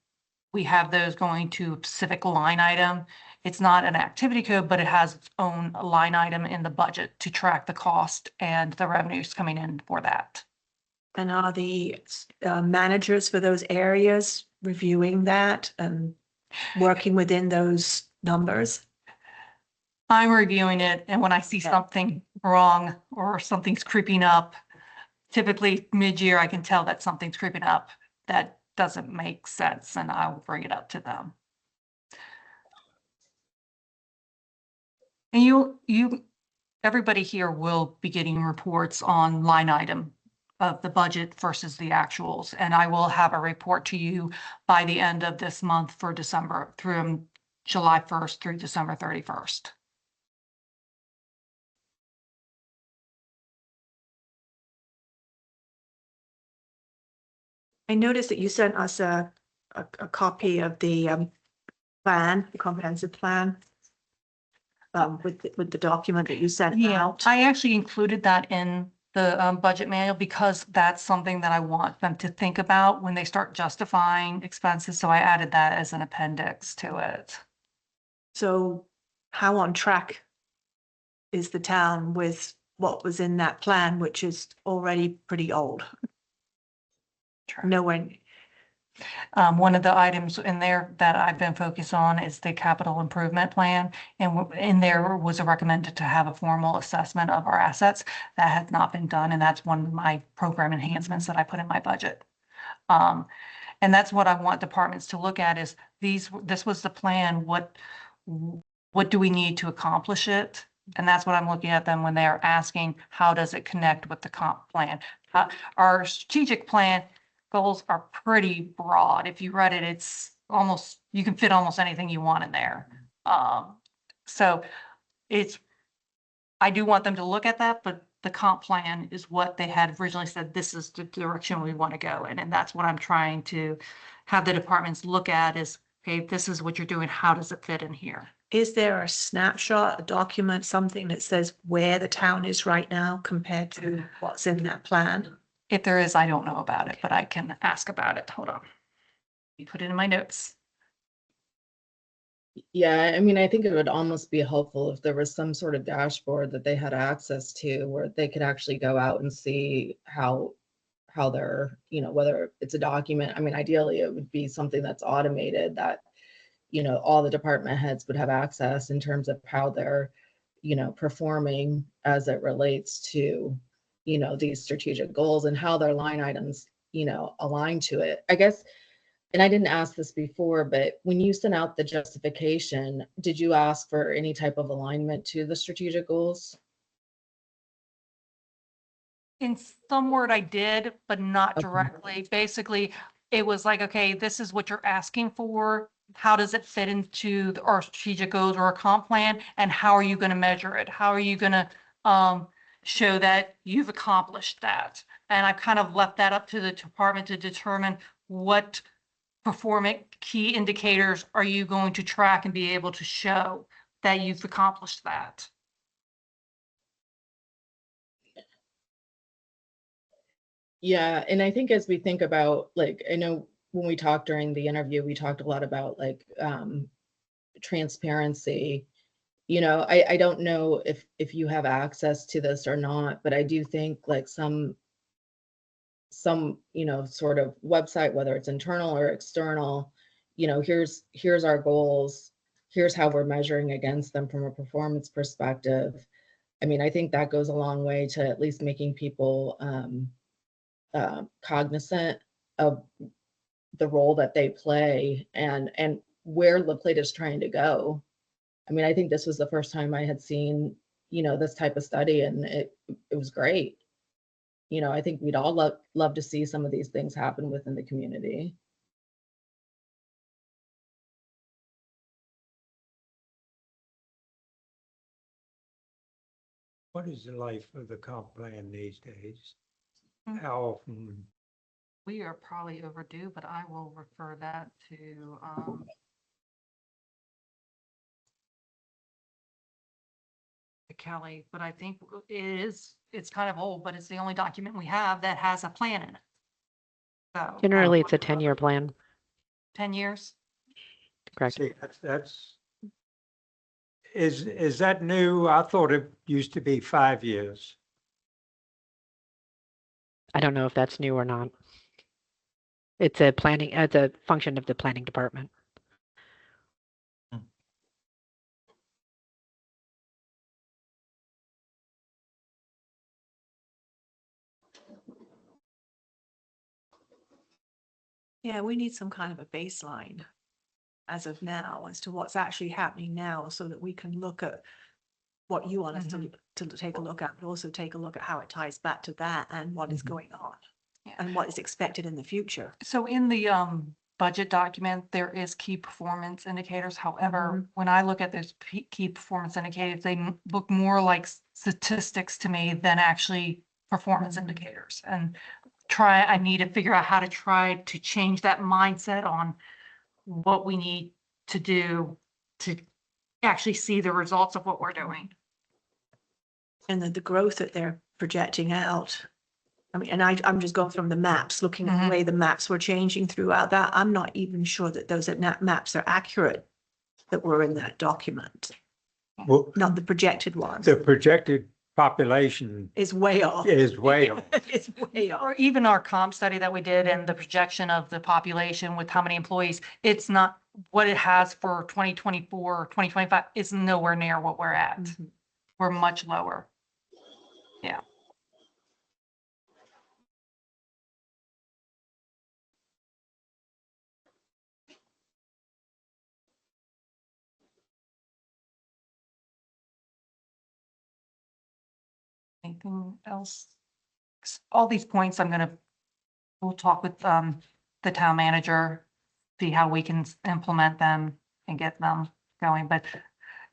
We have those going to a specific line item. It's not an activity code, but it has its own line item in the budget to track the cost and the revenues coming in for that. And are the managers for those areas reviewing that and working within those numbers? I'm reviewing it, and when I see something wrong or something's creeping up, typically mid-year, I can tell that something's creeping up that doesn't make sense, and I will bring it up to them. And everybody here will be getting reports on line item of the budget versus the actuals. And I will have a report to you by the end of this month for December through July 1st through December 31st. I noticed that you sent us a copy of the plan, the comprehensive plan, with the document that you sent out. I actually included that in the budget manual because that's something that I want them to think about when they start justifying expenses. So I added that as an appendix to it. So how on track is the town with what was in that plan, which is already pretty old? Nowhere. One of the items in there that I've been focused on is the capital improvement plan. And in there was a recommended to have a formal assessment of our assets. That has not been done. And that's one of my program enhancements that I put in my budget. And that's what I want departments to look at is this was the plan. What do we need to accomplish it? And that's what I'm looking at them when they're asking, how does it connect with the comp plan? Our strategic plan goals are pretty broad. If you read it, it's almost, you can fit almost anything you want in there. So I do want them to look at that, but the comp plan is what they had originally said, this is the direction we want to go in. And that's what I'm trying to have the departments look at is, okay, this is what you're doing. How does it fit in here? Is there a snapshot, a document, something that says where the town is right now compared to what's in that plan? If there is, I don't know about it, but I can ask about it. Hold on. Let me put it in my notes. Yeah, I mean, I think it would almost be helpful if there was some sort of dashboard that they had access to where they could actually go out and see how they're, whether it's a document. I mean, ideally it would be something that's automated that, all the department heads would have access in terms of how they're, performing as it relates to, these strategic goals and how their line items, align to it. I guess, and I didn't ask this before, but when you sent out the justification, did you ask for any type of alignment to the strategic goals? In some word I did, but not Okay. directly. Basically, it was like, okay, this is what you're asking for. How does it fit into our strategic goals or a comp plan? And how are you going to measure it? How are you going to show that you've accomplished that? And I kind of left that up to the department to determine what performance key indicators are you going to track and be able to show that you've accomplished that. Yeah, and I think as we think about, like, I know when we talked during the interview, we talked a lot about like transparency. I don't know if you have access to this or not, but I do think like some some, sort of website, whether it's internal or external, here's our goals, here's how we're measuring against them from a performance perspective. I mean, I think that goes a long way to at least making people cognizant of the role that they play and where La Plata is trying to go. I mean, I think this was the first time I had seen, this type of study, and it was great. I think we'd all love to see some of these things happen within the community. What is the life of the comp plan these days? Hmm. How often? We are probably overdue, but I will refer that to, Kelly, but I think it's kind of old, but it's the only document we have that has a plan in it. So. Generally, it's a 10-year plan, 10 years? correct? See, is that new? I thought it used to be 5 years. I don't know if that's new or not. It's a function of the planning department. Yeah, we need some kind of a baseline as of now as to what's actually happening now so that we can look at what you want us to take a look at, but also take a look at how it ties back to that and what is going on Yeah. and what is expected in the future. So in the budget document, there is key performance indicators. However, when I look at those key performance indicators, they look more like statistics to me than actually performance indicators. And I need to figure out how to try to change that mindset on what we need to do to actually see the results of what we're doing. And then the growth that they're projecting out. I mean, and I'm just going from the maps, looking at the way the maps were changing throughout that. I'm not even sure that those maps are accurate that were in that document, Well, not the projected ones. the projected population Is way off. is way off. It's way off. Or even our comp study that we did and the projection of the population with how many employees, it's not what it has for 2024, 2025 is nowhere near what we're at. Mhm. We're much lower. Yeah. Anything else? All these points we'll talk with the town manager, see how we can implement them and get them going. But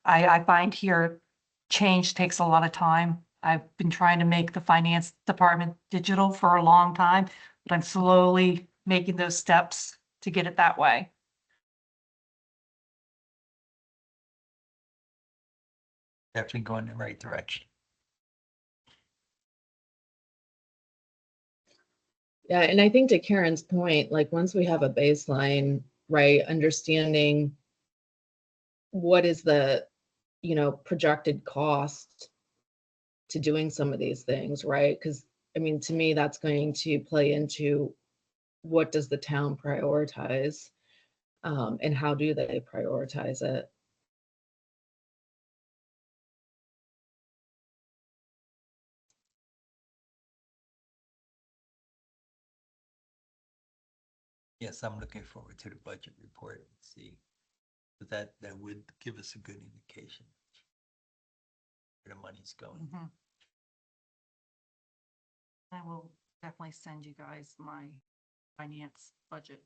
I find here change takes a lot of time. I've been trying to make the finance department digital for a long time, but I'm slowly making those steps to get it that way. Definitely going in the right direction. Yeah, and I think to Karen's point, like once we have a baseline, right, understanding what is the, projected cost to doing some of these things, right? Because I mean, to me, that's going to play into what does the town prioritize, and how do they prioritize it? Yes, I'm looking forward to the budget report and see. But that would give us a good indication where the money's going. I will definitely send you guys my finance budget.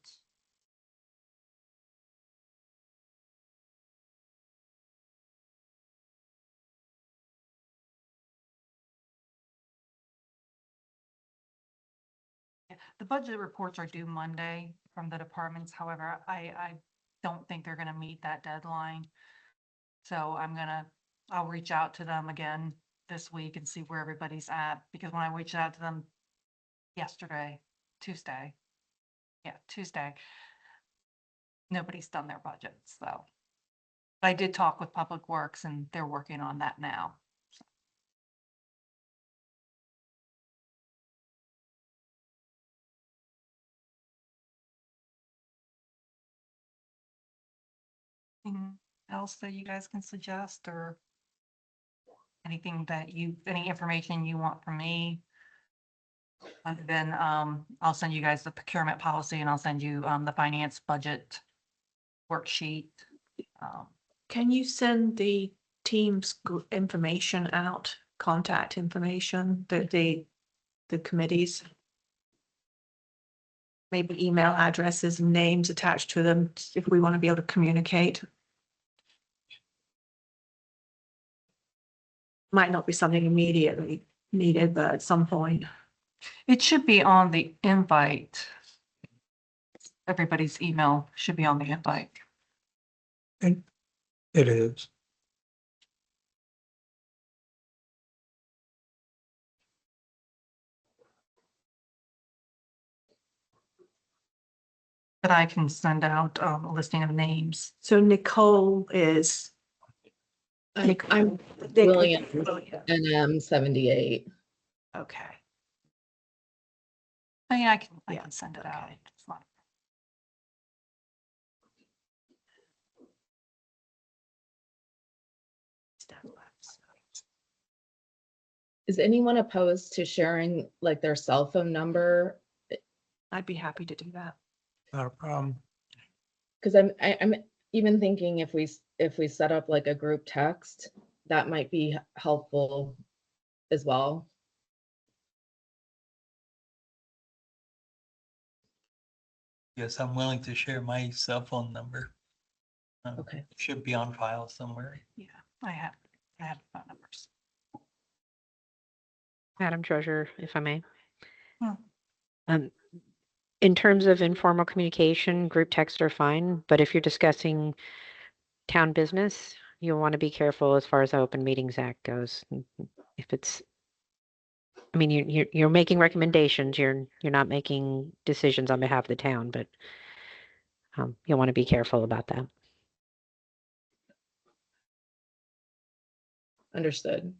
The budget reports are due Monday from the departments. However, I don't think they're gonna meet that deadline. So I'll reach out to them again this week and see where everybody's at, because when I reached out to them Tuesday, nobody's done their budgets, so. But I did talk with Public Works and they're working on that now. Anything else that you guys can suggest or anything that any information you want from me? Other than, I'll send you guys the procurement policy and I'll send you, the finance budget worksheet. Can you send the team's information out, contact information, the committees? Maybe email addresses and names attached to them if we want to be able to communicate. Might not be something immediately needed, but at some point. It should be on the invite. Everybody's email should be on the invite. It is. But I can send out, a listing of names. So Nicole is. I'm William. NM 78. Okay. I mean, I Yeah, can send it out. okay. It's not. Is anyone opposed to sharing like their cell phone number? I'd be happy to do that. Not a problem. Because I'm even thinking if we set up like a group text, that might be helpful as well. Yes, I'm willing to share my cell phone number. Okay. Should be on file somewhere. Yeah, I have phone numbers. Madam Treasurer, if I may. Hmm. In terms of informal communication, group texts are fine, but if you're discussing town business, you'll want to be careful as far as the Open Meetings Act goes. If it's, I mean, you're making recommendations, you're not making decisions on behalf of the town, but you'll want to be careful about that. Understood.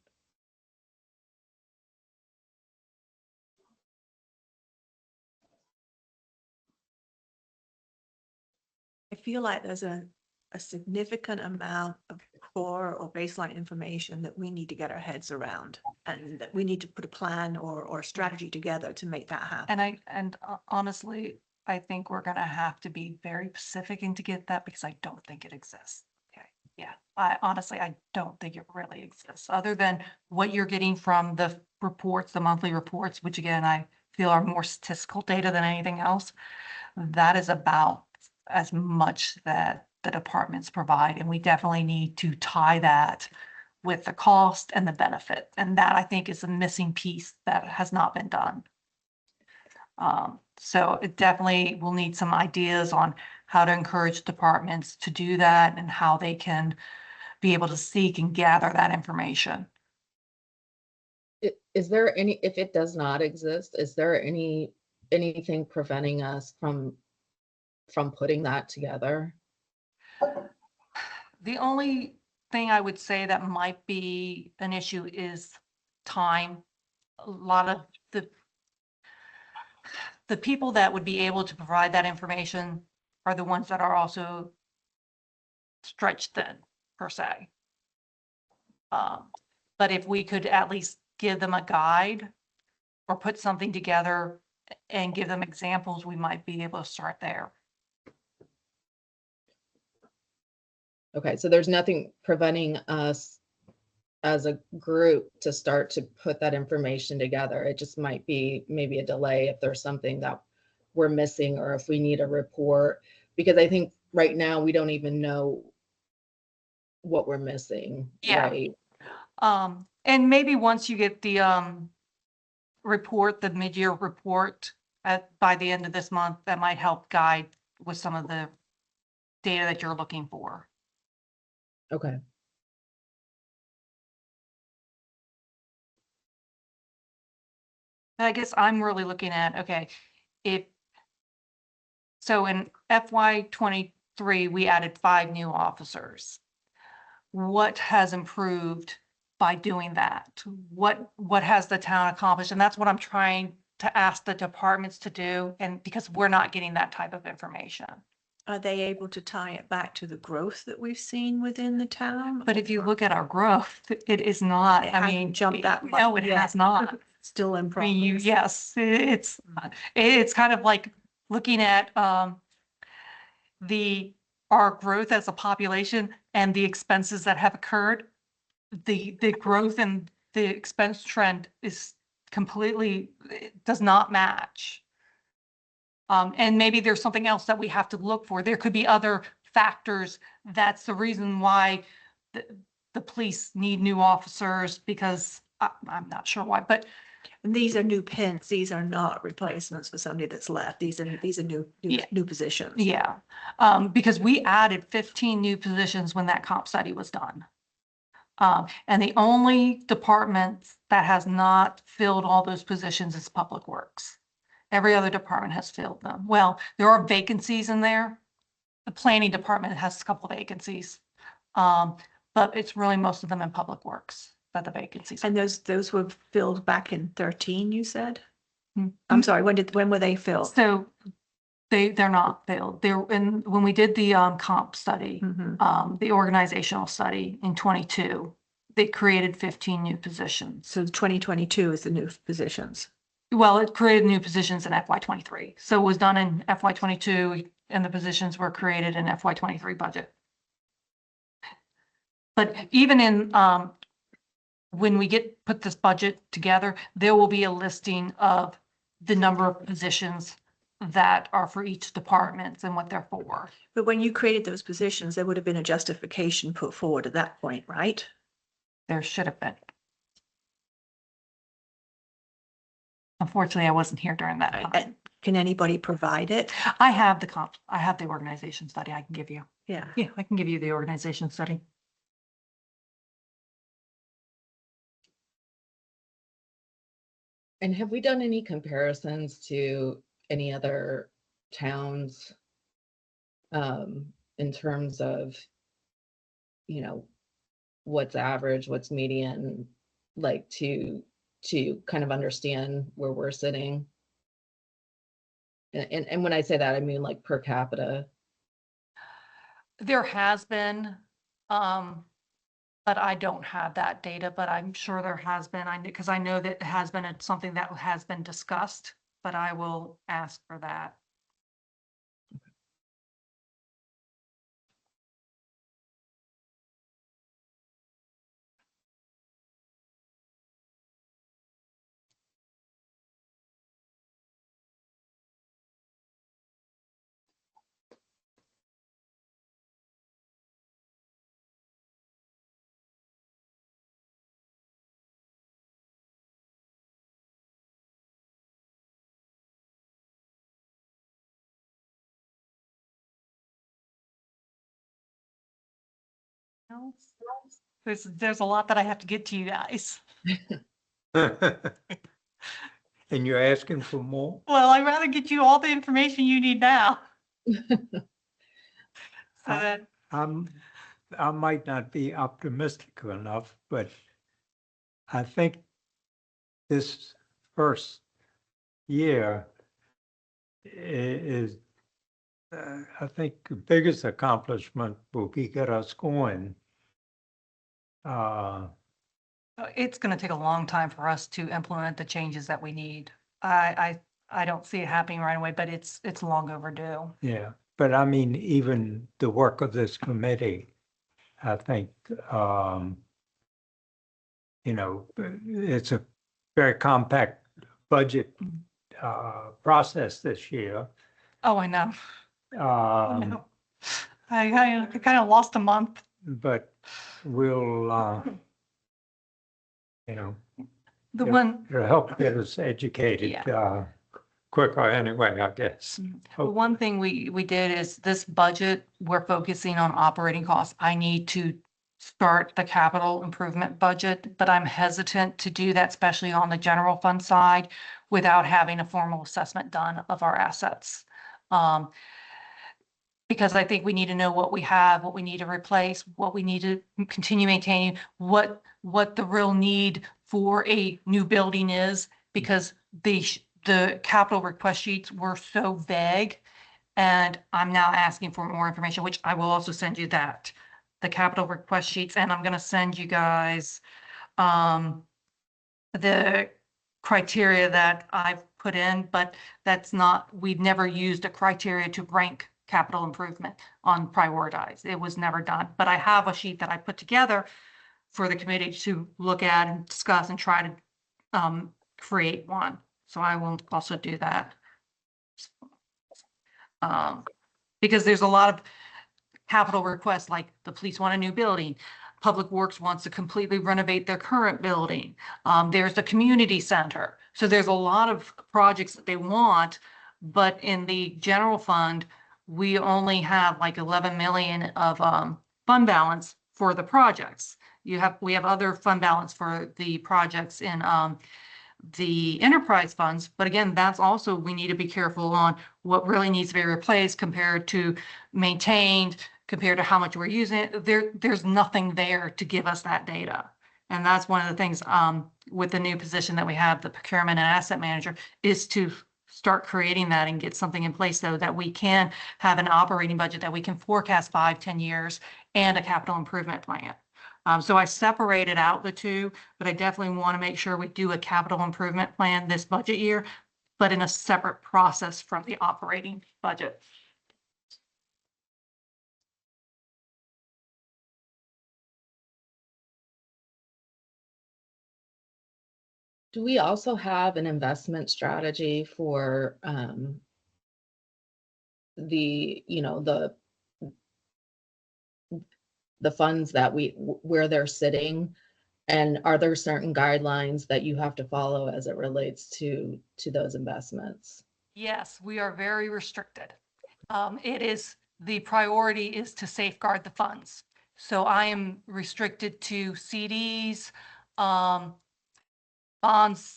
I feel like there's a significant amount of core or baseline information that we need to get our heads around, and that we need to put a plan or a strategy together to make that happen. And honestly, I think we're gonna have to be very specific and to get that because I don't think it exists. Okay, yeah, I don't think it really exists, other than what you're getting from the reports, the monthly reports, which again, I feel are more statistical data than anything else. That is about as much that the departments provide, and we definitely need to tie that with the cost and the benefit. And that I think is a missing piece that has not been done. So it definitely will need some ideas on how to encourage departments to do that and how they can be able to seek and gather that information. Is there any, if it does not exist, is there anything preventing us from putting that together? The only thing I would say that might be an issue is time. A lot of the people that would be able to provide that information are the ones that are also stretched thin, per se. But if we could at least give them a guide or put something together and give them examples, we might be able to start there. Okay, so there's nothing preventing us as a group to start to put that information together. It just might be maybe a delay if there's something that we're missing or if we need a report, because I think right now we don't even know what we're missing. Yeah. Right? And maybe once you get the report, the mid-year report by the end of this month, that might help guide with some of the data that you're looking for. Okay. I guess I'm really looking at, okay, so in FY 23, we added 5 new officers. What has improved by doing that? What has the town accomplished? And that's what I'm trying to ask the departments to do. And because we're not getting that type of information. Are they able to tie it back to the growth that we've seen within the town? But if you look at our growth, it is not, It I hasn't mean. jumped that much No, it yet. has not. Still in I mean, progress. yes, it's kind of like looking at, our growth as a population and the expenses that have occurred. The growth and the expense trend is completely, it does not match. And maybe there's something else that we have to look for. There could be other factors. That's the reason why the police need new officers, because I'm not sure why, but And these are new pins. These are not replacements for somebody that's left. These are Yeah. new positions. yeah. Because we added 15 new positions when that comp study was done. And the only department that has not filled all those positions is Public Works. Every other department has filled them. Well, there are vacancies in there. The planning department has a couple vacancies. But it's really most of them in Public Works that the vacancies. And those were filled back in 13, you said? Hmm. I'm sorry, when were they filled? So they're not filled. When we did the comp study, Mhm. the organizational study in 22, they created 15 new positions. So 2022 is the new positions. Well, it created new positions in FY 23. So it was done in FY 22 and the positions were created in FY 23 budget. But even in, when we put this budget together, there will be a listing of the number of positions that are for each department and what they're for. But when you created those positions, there would have been a justification put forward at that point, right? There should have been. Unfortunately, I wasn't here during that time. And can anybody provide it? I have the organization study I can give you. Yeah. Yeah, I can give you the organization study. And have we done any comparisons to any other towns? In terms of, what's average, what's median, like to kind of understand where we're sitting? And when I say that, I mean like per capita. There has been, but I don't have that data, but I'm sure there has been. Because I know that it has been something that has been discussed, but I will ask for that. There's a lot that I have to get to you guys. And you're asking for more? Well, I'd rather get you all the information you need now. So that, I might not be optimistic enough, but I think this first year is, I think the biggest accomplishment will be get us going. it's gonna take a long time for us to implement the changes that we need. I don't see it happening right away, but it's long overdue. Yeah, but I mean, even the work of this committee, I think, it's a very compact budget process this year. Oh, I know. I Um, know. I kind of lost a month. but we'll, The Yeah. one, it'll help get us educated, quicker anyway, I guess. the one thing we did is this budget, we're focusing on operating costs. I need to start the capital improvement budget, but I'm hesitant to do that, especially on the general fund side, without having a formal assessment done of our assets. Because I think we need to know what we have, what we need to replace, what we need to continue maintaining, what the real need for a new building is, because the capital request sheets were so vague. And I'm now asking for more information, which I will also send you that, the capital request sheets, and I'm gonna send you guys the criteria that I've put in, but that's not, we've never used a criteria to rank capital improvement on prioritize. It was never done, but I have a sheet that I put together for the committee to look at and discuss and try to create one. So I will also do that. Because there's a lot of capital requests, like the police want a new building. Public Works wants to completely renovate their current building. There's the community center. So there's a lot of projects that they want, but in the general fund, we only have like 11 million of fund balance for the projects. We have other fund balance for the projects in the enterprise funds, but again, that's also, we need to be careful on what really needs to be replaced compared to maintained, compared to how much we're using. There's nothing there to give us that data. And that's one of the things with the new position that we have, the procurement and asset manager, is to start creating that and get something in place so that we can have an operating budget that we can forecast 5-10 years and a capital improvement plan. So I separated out the two, but I definitely want to make sure we do a capital improvement plan this budget year, but in a separate process from the operating budget. Do we also have an investment strategy for the funds that where they're sitting? And are there certain guidelines that you have to follow as it relates to those investments? Yes, we are very restricted. The priority is to safeguard the funds. So I am restricted to CDs, bonds,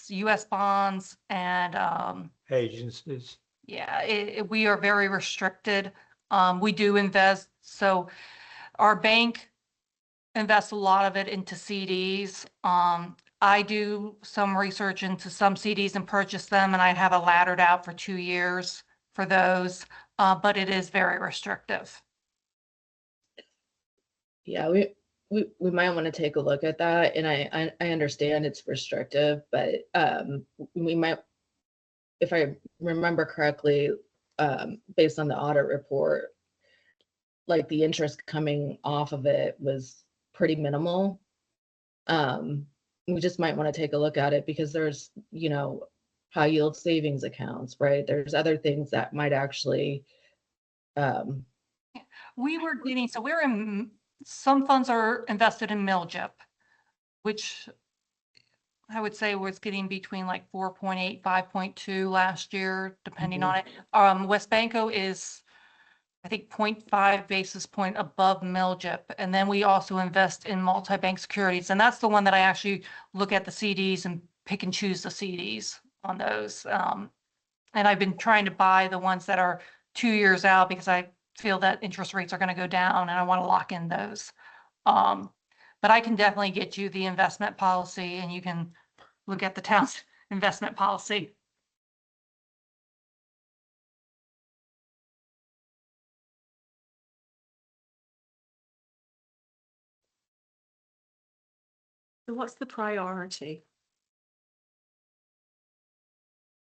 US bonds, and Agencies. yeah, we are very restricted. We do invest, so our bank invests a lot of it into CDs. I do some research into some CDs and purchase them, and I have a laddered out for 2 years for those, but it is very restrictive. Yeah, we might want to take a look at that. And I understand it's restrictive, but we might, if I remember correctly, based on the audit report, like the interest coming off of it was pretty minimal. We just might want to take a look at it because there's, high yield savings accounts, right? There's other things that might actually, We're in, some funds are invested in MILJIP, which I would say was getting between like 4.8, 5.2 last year, depending on it. Westbanco is, I think, 0.5 basis point above MILJIP. And then we also invest in multi-bank securities. And that's the one that I actually look at the CDs and pick and choose the CDs on those. And I've been trying to buy the ones that are 2 years out because I feel that interest rates are going to go down and I want to lock in those. But I can definitely get you the investment policy and you can look at the town's investment policy. So what's the priority?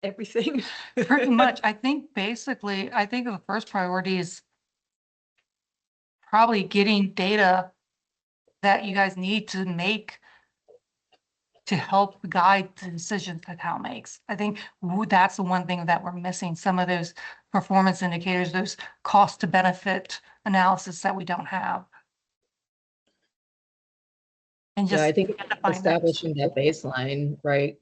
Everything. Pretty much. I think basically, I think the first priority is probably getting data that you guys need to make to help guide the decisions that town makes. I think that's the one thing that we're missing, some of those performance indicators, those cost to benefit analysis that we don't have. And yeah, just I think identifying those. establishing that baseline, right?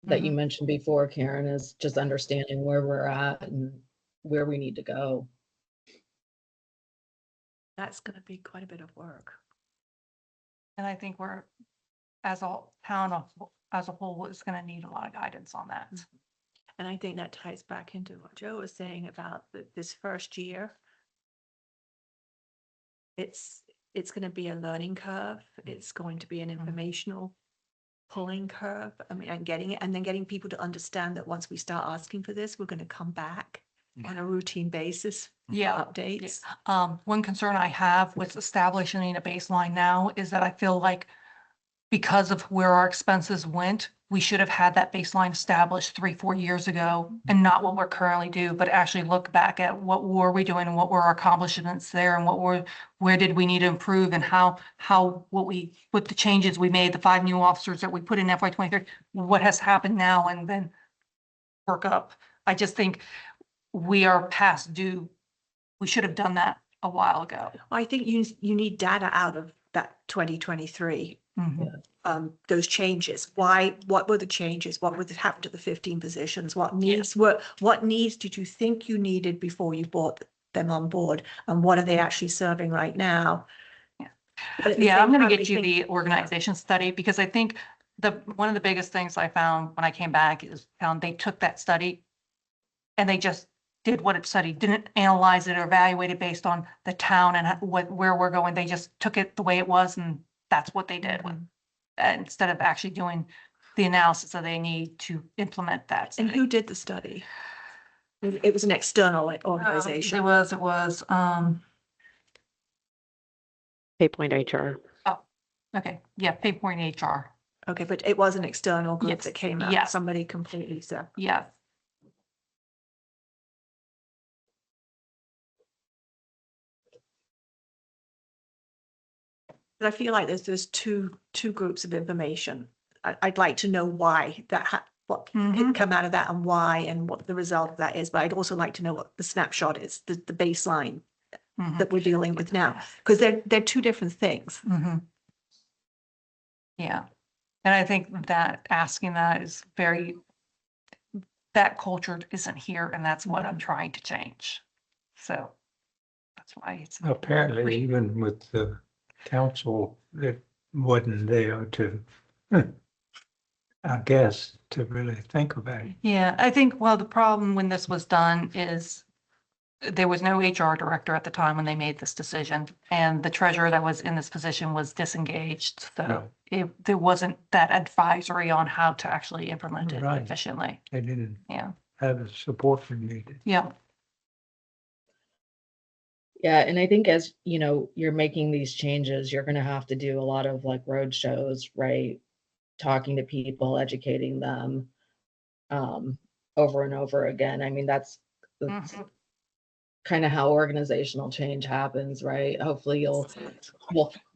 That you Mhm. mentioned before, Karen, is just understanding where we're at and where we need to go. That's going to be quite a bit of work. And I think we're, as a town as a whole, is going to need a lot of guidance on that. And I think that ties back into what Joe was saying about this first year. It's going to be a learning curve. It's going to be an informational pulling curve. I mean, and getting it, and then getting people to understand that once we start asking for this, we're going to come back on a routine basis. Yeah. Updates. One concern I have with establishing a baseline now is that I feel like because of where our expenses went, we should have had that baseline established 3, 4 years ago and not what we're currently do, but actually look back at what were we doing and what were our accomplishments there and where did we need to improve and what the changes we made, the 5 new officers that we put in FY 23, what has happened now and then work up. I just think we are past due. We should have done that a while ago. I think you need data out of that 2023. Mhm. Those changes. What were the changes? What would happen to the 15 positions? What needs did you think you needed before you brought them on board? And what are they actually serving right now? Yeah. But at the Yeah, same I'm gonna time, get you the organization study because I think one of the biggest things I found when I came back is they took that study and they just did what it studied, didn't analyze it or evaluate it based on the town and where we're going. They just took it the way it was and that's what they did with, instead of actually doing the analysis that they need to implement that. And who did the study? It was an external organization. It was, PayPoint HR. okay, yeah, PayPoint HR. Okay, but it was an external group Yes, that came out, yes. somebody completely separate. Yeah. But I feel like there's two groups of information. I'd like to know why what Mhm. come out of that and why and what the result of that is. But I'd also like to know what the snapshot is, the baseline Mhm. that we're dealing with now, because they're two different things. Mhm. Yeah, and I think that asking that is that culture isn't here, and that's what I'm trying to change. So that's why it's. Apparently, even with the council, it wasn't there to, I guess, to really think about it. Yeah, I think, well, the problem when this was done is there was no HR director at the time when they made this decision, and the treasurer that was in this position was disengaged. So there wasn't that advisory on how to actually implement it Right. efficiently. They didn't Yeah, have the support we needed. yeah. Yeah, and I think as you know, you're making these changes, you're gonna have to do a lot of like road shows, right? Talking to people, educating them over and over again. I mean, that's Mhm. kind of how organizational change happens, right? Hopefully you'll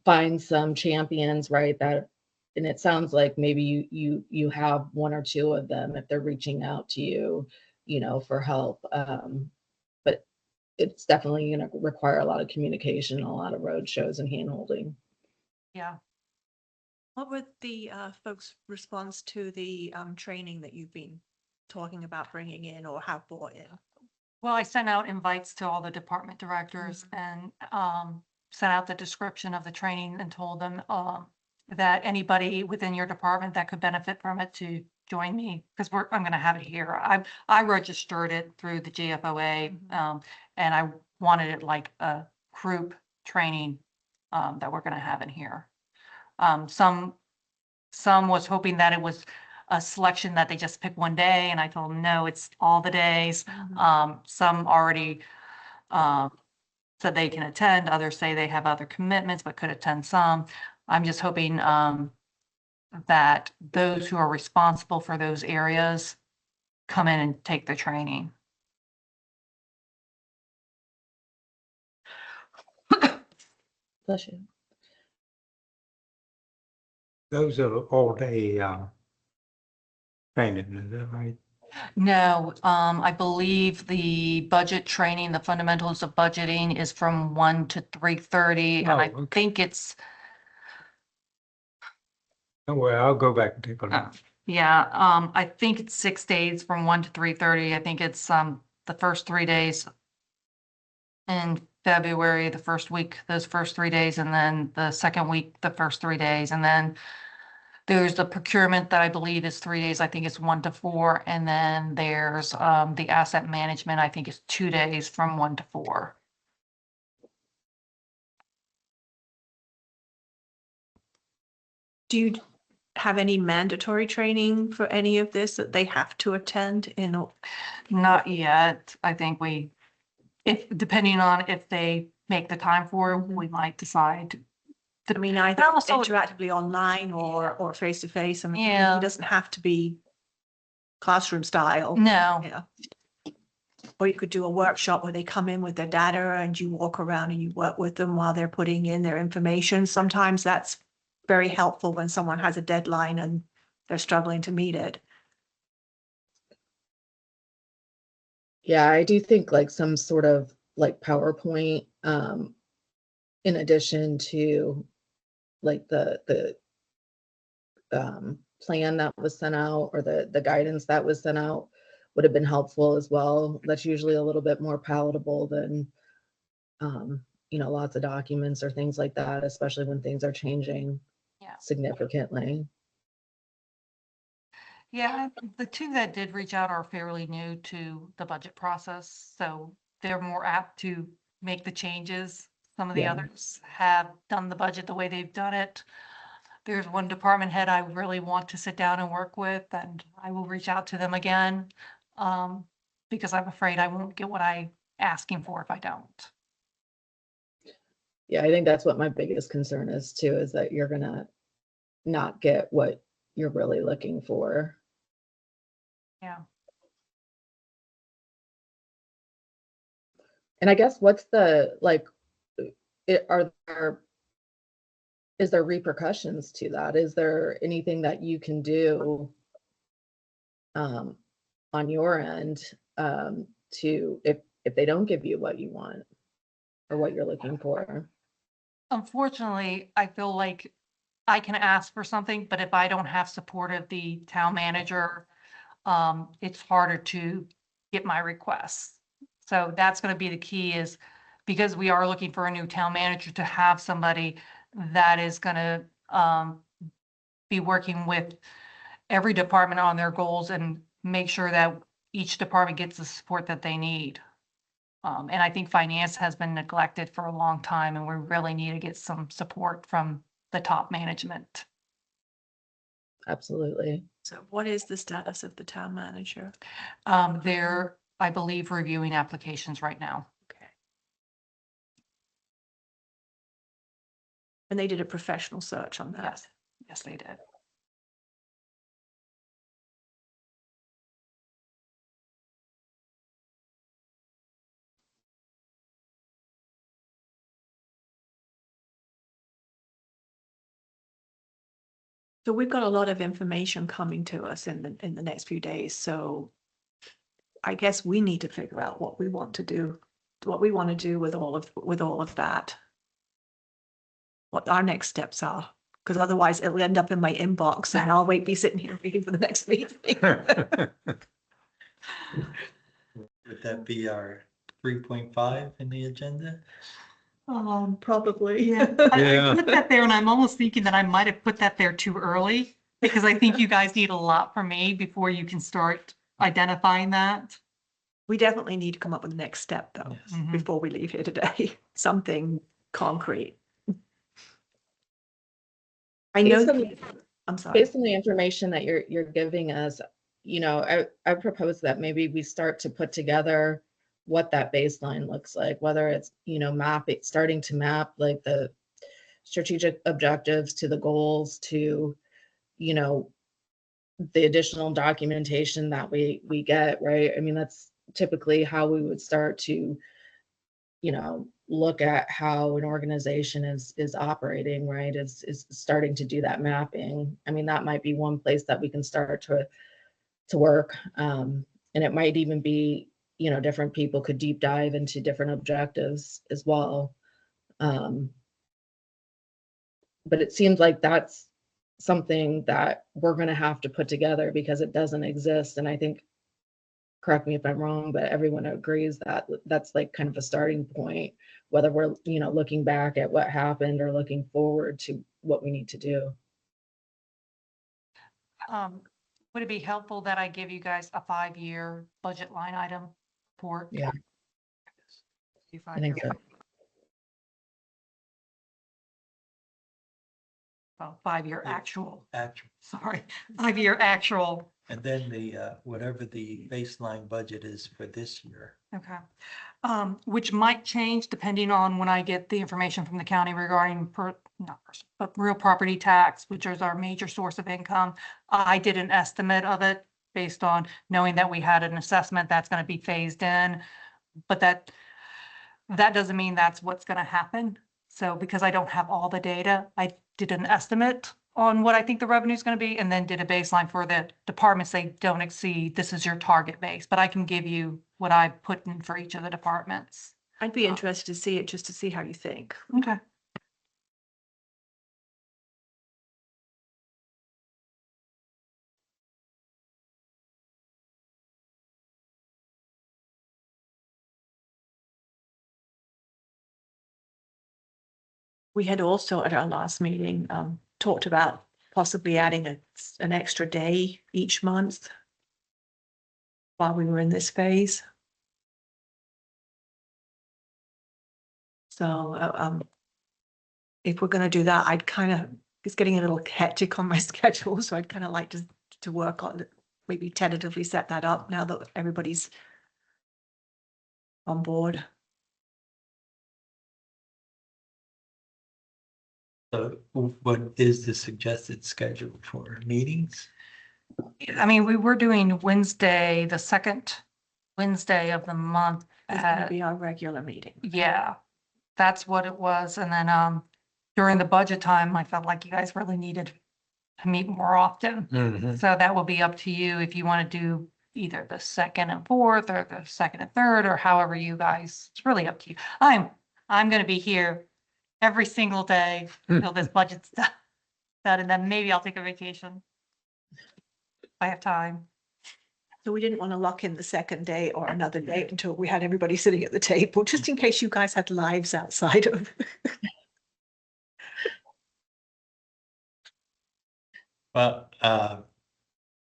find some champions, right? That and it sounds like maybe you have 1 or 2 of them if they're reaching out to you, for help. But it's definitely going to require a lot of communication, a lot of road shows and hand holding. Yeah. What would the folks' response to the training that you've been talking about bringing in or have brought in? Well, I sent out invites to all the department directors and sent out the description of the training and told them that anybody within your department that could benefit from it to join me because I'm going to have it here. I registered it through the GFOA and I wanted it like a group training that we're going to have in here. Some was hoping that it was a selection that they just pick one day, and I told them, no, it's all the days. Some already said they can attend, others say they have other commitments but could attend some. I'm just hoping that those who are responsible for those areas come in and take the training. Bless you. Those are all day training, is that right? No, I believe the budget training, the fundamentals of budgeting is from 1 to 3:30, and I Oh, okay. think it's, Oh, well, I'll go back and take a look. yeah, I think it's 6 days from 1 to 3:30. I think it's the first 3 days in February, the first week, those first 3 days, and then the second week, the first 3 days, and then there's the procurement that I believe is 3 days. I think it's 1 to 4. And then there's the asset management, I think is 2 days from 1 to 4. Do you have any mandatory training for any of this that they have to attend Not yet. I think depending on if they make the time for it, we might decide. I mean, either also- interactively online or face to face. I mean, Yeah. it doesn't have to be classroom style. No, Yeah. Or you could do a workshop where they come in with their data and you walk around and you work with them while they're putting in their information. Sometimes that's very helpful when someone has a deadline and they're struggling to meet it. Yeah, I do think like some sort of like PowerPoint, in addition to like the plan that was sent out or the guidance that was sent out would have been helpful as well. That's usually a little bit more palatable than, lots of documents or things like that, especially when things are changing Yeah. significantly. yeah, the two that did reach out are fairly new to the budget process, so they're more apt to make the changes. Some of the Yeah. others have done the budget the way they've done it. There's one department head I really want to sit down and work with, and I will reach out to them again. Because I'm afraid I won't get what I'm asking for if I don't. Yeah, I think that's what my biggest concern is too, is that you're gonna not get what you're really looking for. Yeah. And I guess what's the, like, is there repercussions to that? Is there anything that you can do on your end to, if they don't give you what you want or what you're looking for? Unfortunately, I feel like I can ask for something, but if I don't have support of the town manager, it's harder to get my requests. So that's gonna be the key is because we are looking for a new town manager to have somebody that is gonna, be working with every department on their goals and make sure that each department gets the support that they need. And I think finance has been neglected for a long time and we really need to get some support from the top management. Absolutely. So what is the status of the town manager? They're, I believe, reviewing applications right now. Okay. And they did a professional search on that. Yes, yes, they did. So we've got a lot of information coming to us in the next few days. So I guess we need to figure out what we want to do with all of that. What our next steps are, because otherwise it'll end up in my inbox and I'll be sitting here waiting for the next meeting. Would that be our 3.5 in the agenda? Probably. Yeah. Yeah. I put that there and I'm almost thinking that I might have put that there too early because I think you guys need a lot from me before you can start identifying that. We definitely need to come up with the next step though, Yes. Mhm. before we leave here today, something concrete. I know, I'm sorry. Based on the information that you're giving us, I propose that maybe we start to put together what that baseline looks like, whether it's, starting to map like the strategic objectives to the goals to, the additional documentation that we get, right? I mean, that's typically how we would start to, look at how an organization is operating, right? Is starting to do that mapping. I mean, that might be one place that we can start to work. And it might even be, different people could deep dive into different objectives as well. But it seems like that's something that we're going to have to put together because it doesn't exist. And I think, correct me if I'm wrong, but everyone agrees that that's like kind of a starting point, whether we're, looking back at what happened or looking forward to what we need to do. Would it be helpful that I give you guys a 5-year budget line item report? Yeah. I think so. well, 5-year actual, actual. sorry, 5-year actual. And then the, whatever the baseline budget is for this year. Okay. Which might change depending on when I get the information from the county regarding but real property tax, which is our major source of income. I did an estimate of it based on knowing that we had an assessment that's going to be phased in. But that doesn't mean that's what's going to happen. So because I don't have all the data, I did an estimate on what I think the revenue is going to be and then did a baseline for the departments they don't exceed. This is your target base, but I can give you what I put in for each of the departments. I'd be interested to see it just to see how you think. Okay. We had also at our last meeting talked about possibly adding an extra day each month while we were in this phase. So if we're going to do that, I'd kind of, it's getting a little hectic on my schedule, so I'd kind of like to work on it, maybe tentatively set that up now that everybody's on board. So what is the suggested schedule for meetings? I mean, we were doing Wednesday, the second Wednesday of the month. It's going to be our regular meeting. Yeah, that's what it was. And then during the budget time, I felt like you guys really needed to meet more often. Mhm. So that will be up to you if you want to do either the second and fourth or the second and third, or however you guys, it's really up to you. I'm going to be here every single day until this budget's done, and then maybe I'll take a vacation. If I have time. So we didn't want to lock in the second day or another day until we had everybody sitting at the table, just in case you guys had lives outside of. Well,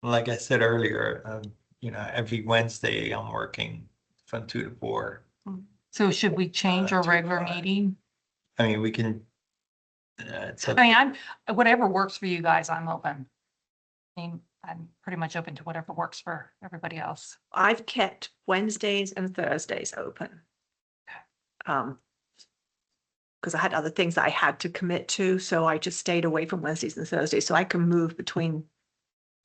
like I said earlier, you know, every Wednesday I'm working from 2 to 4. So should we change our to regular 5. meeting? I mean, we can. It's up- I mean, whatever works for you guys, I'm open. I mean, I'm pretty much open to whatever works for everybody else. I've kept Wednesdays and Thursdays open. Because I had other things that I had to commit to, so I just stayed away from Wednesdays and Thursdays, so I can move between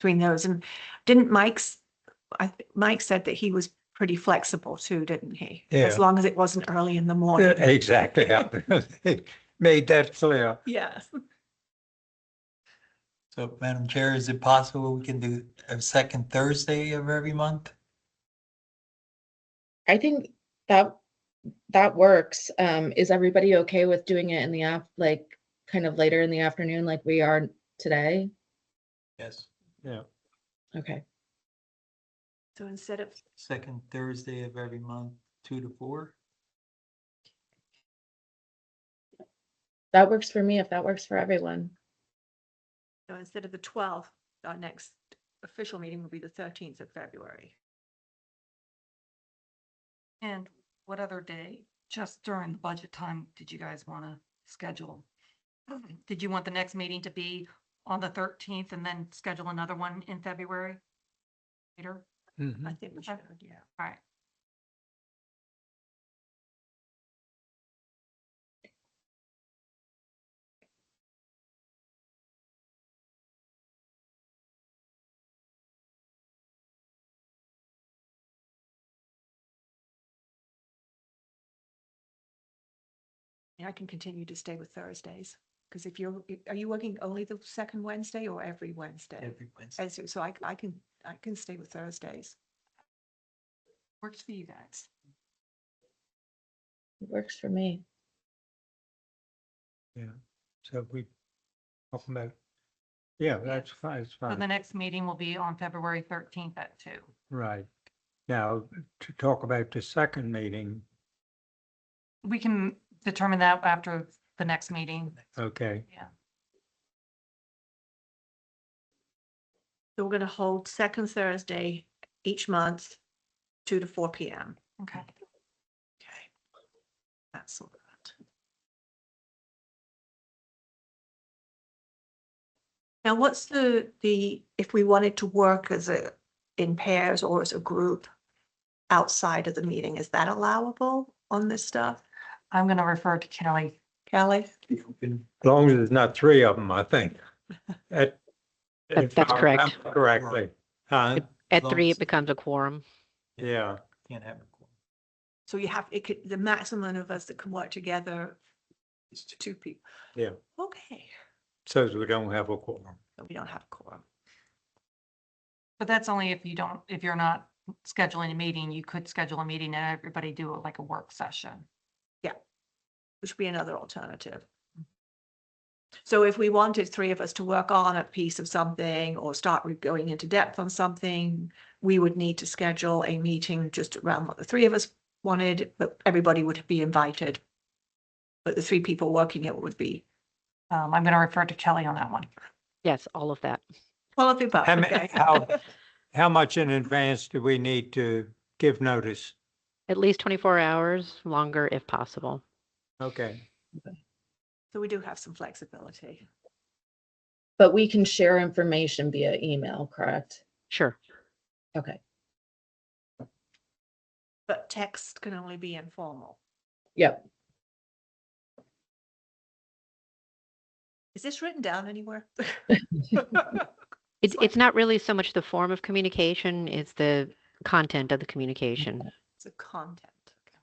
those. And didn't Mike said that he was pretty flexible too, didn't he? As Yeah. long as it wasn't early in the morning. Exactly. They made that clear. Yes. So, Madam Chair, is it possible we can do a second Thursday of every month? I think that works. Is everybody okay with doing it in the like kind of later in the afternoon like we are today? Yes. Yeah. Okay. So instead of, Second Thursday of every month, 2 to 4. That works for me if that works for everyone. so instead of the 12th, our next official meeting will be the 13th of February. And what other day, just during the budget time, did you guys want to schedule? Did you want the next meeting to be on the 13th and then schedule another one in February? Later? Mhm. I think we should, yeah. All right. Yeah, I can continue to stay with Thursdays, because are you working only the second Wednesday or every Wednesday? Every Wednesday. So I can stay with Thursdays. Works for you guys. It works for me. So we talk about, yeah, that's fine, it's So the fine. next meeting will be on February 13th at 2. Right. Now, to talk about the second meeting, We can determine that after the next meeting. okay, So we're going to hold second Thursday each month, 2 to 4 p.m. Okay. Okay. That's all that. Now, what's if we wanted to work in pairs or as a group outside of the meeting, is that allowable on this stuff? I'm going to refer to Kelly. Kelly? As long as there's not three of them, I think. If That's I correct. remember correctly. Huh? At long 3, as- it becomes a quorum. Yeah. Can't have a quorum. So the maximum of us that can work together is 2 people. Yeah. Okay, Says we don't have a quorum. so we don't have a quorum. But that's only if you're not scheduling a meeting, you could schedule a meeting and everybody do it like a work session. Which would be another alternative. So if we wanted 3 of us to work on a piece of something or start going into depth on something, we would need to schedule a meeting just around what the 3 of us wanted, but everybody would be invited. But the 3 people working it would be, I'm going to refer to Kelly on that one. Yes, all of that. well, if above, How ma- okay. How much in advance do we need to give notice? At least 24 hours, longer if possible. Okay. So we do have some flexibility. But we can share information via email, correct? Sure. Okay. But text can only be informal. Yep. Is this written down anywhere? It's not really so much the form of communication, it's the content of the communication. It's a content. Okay.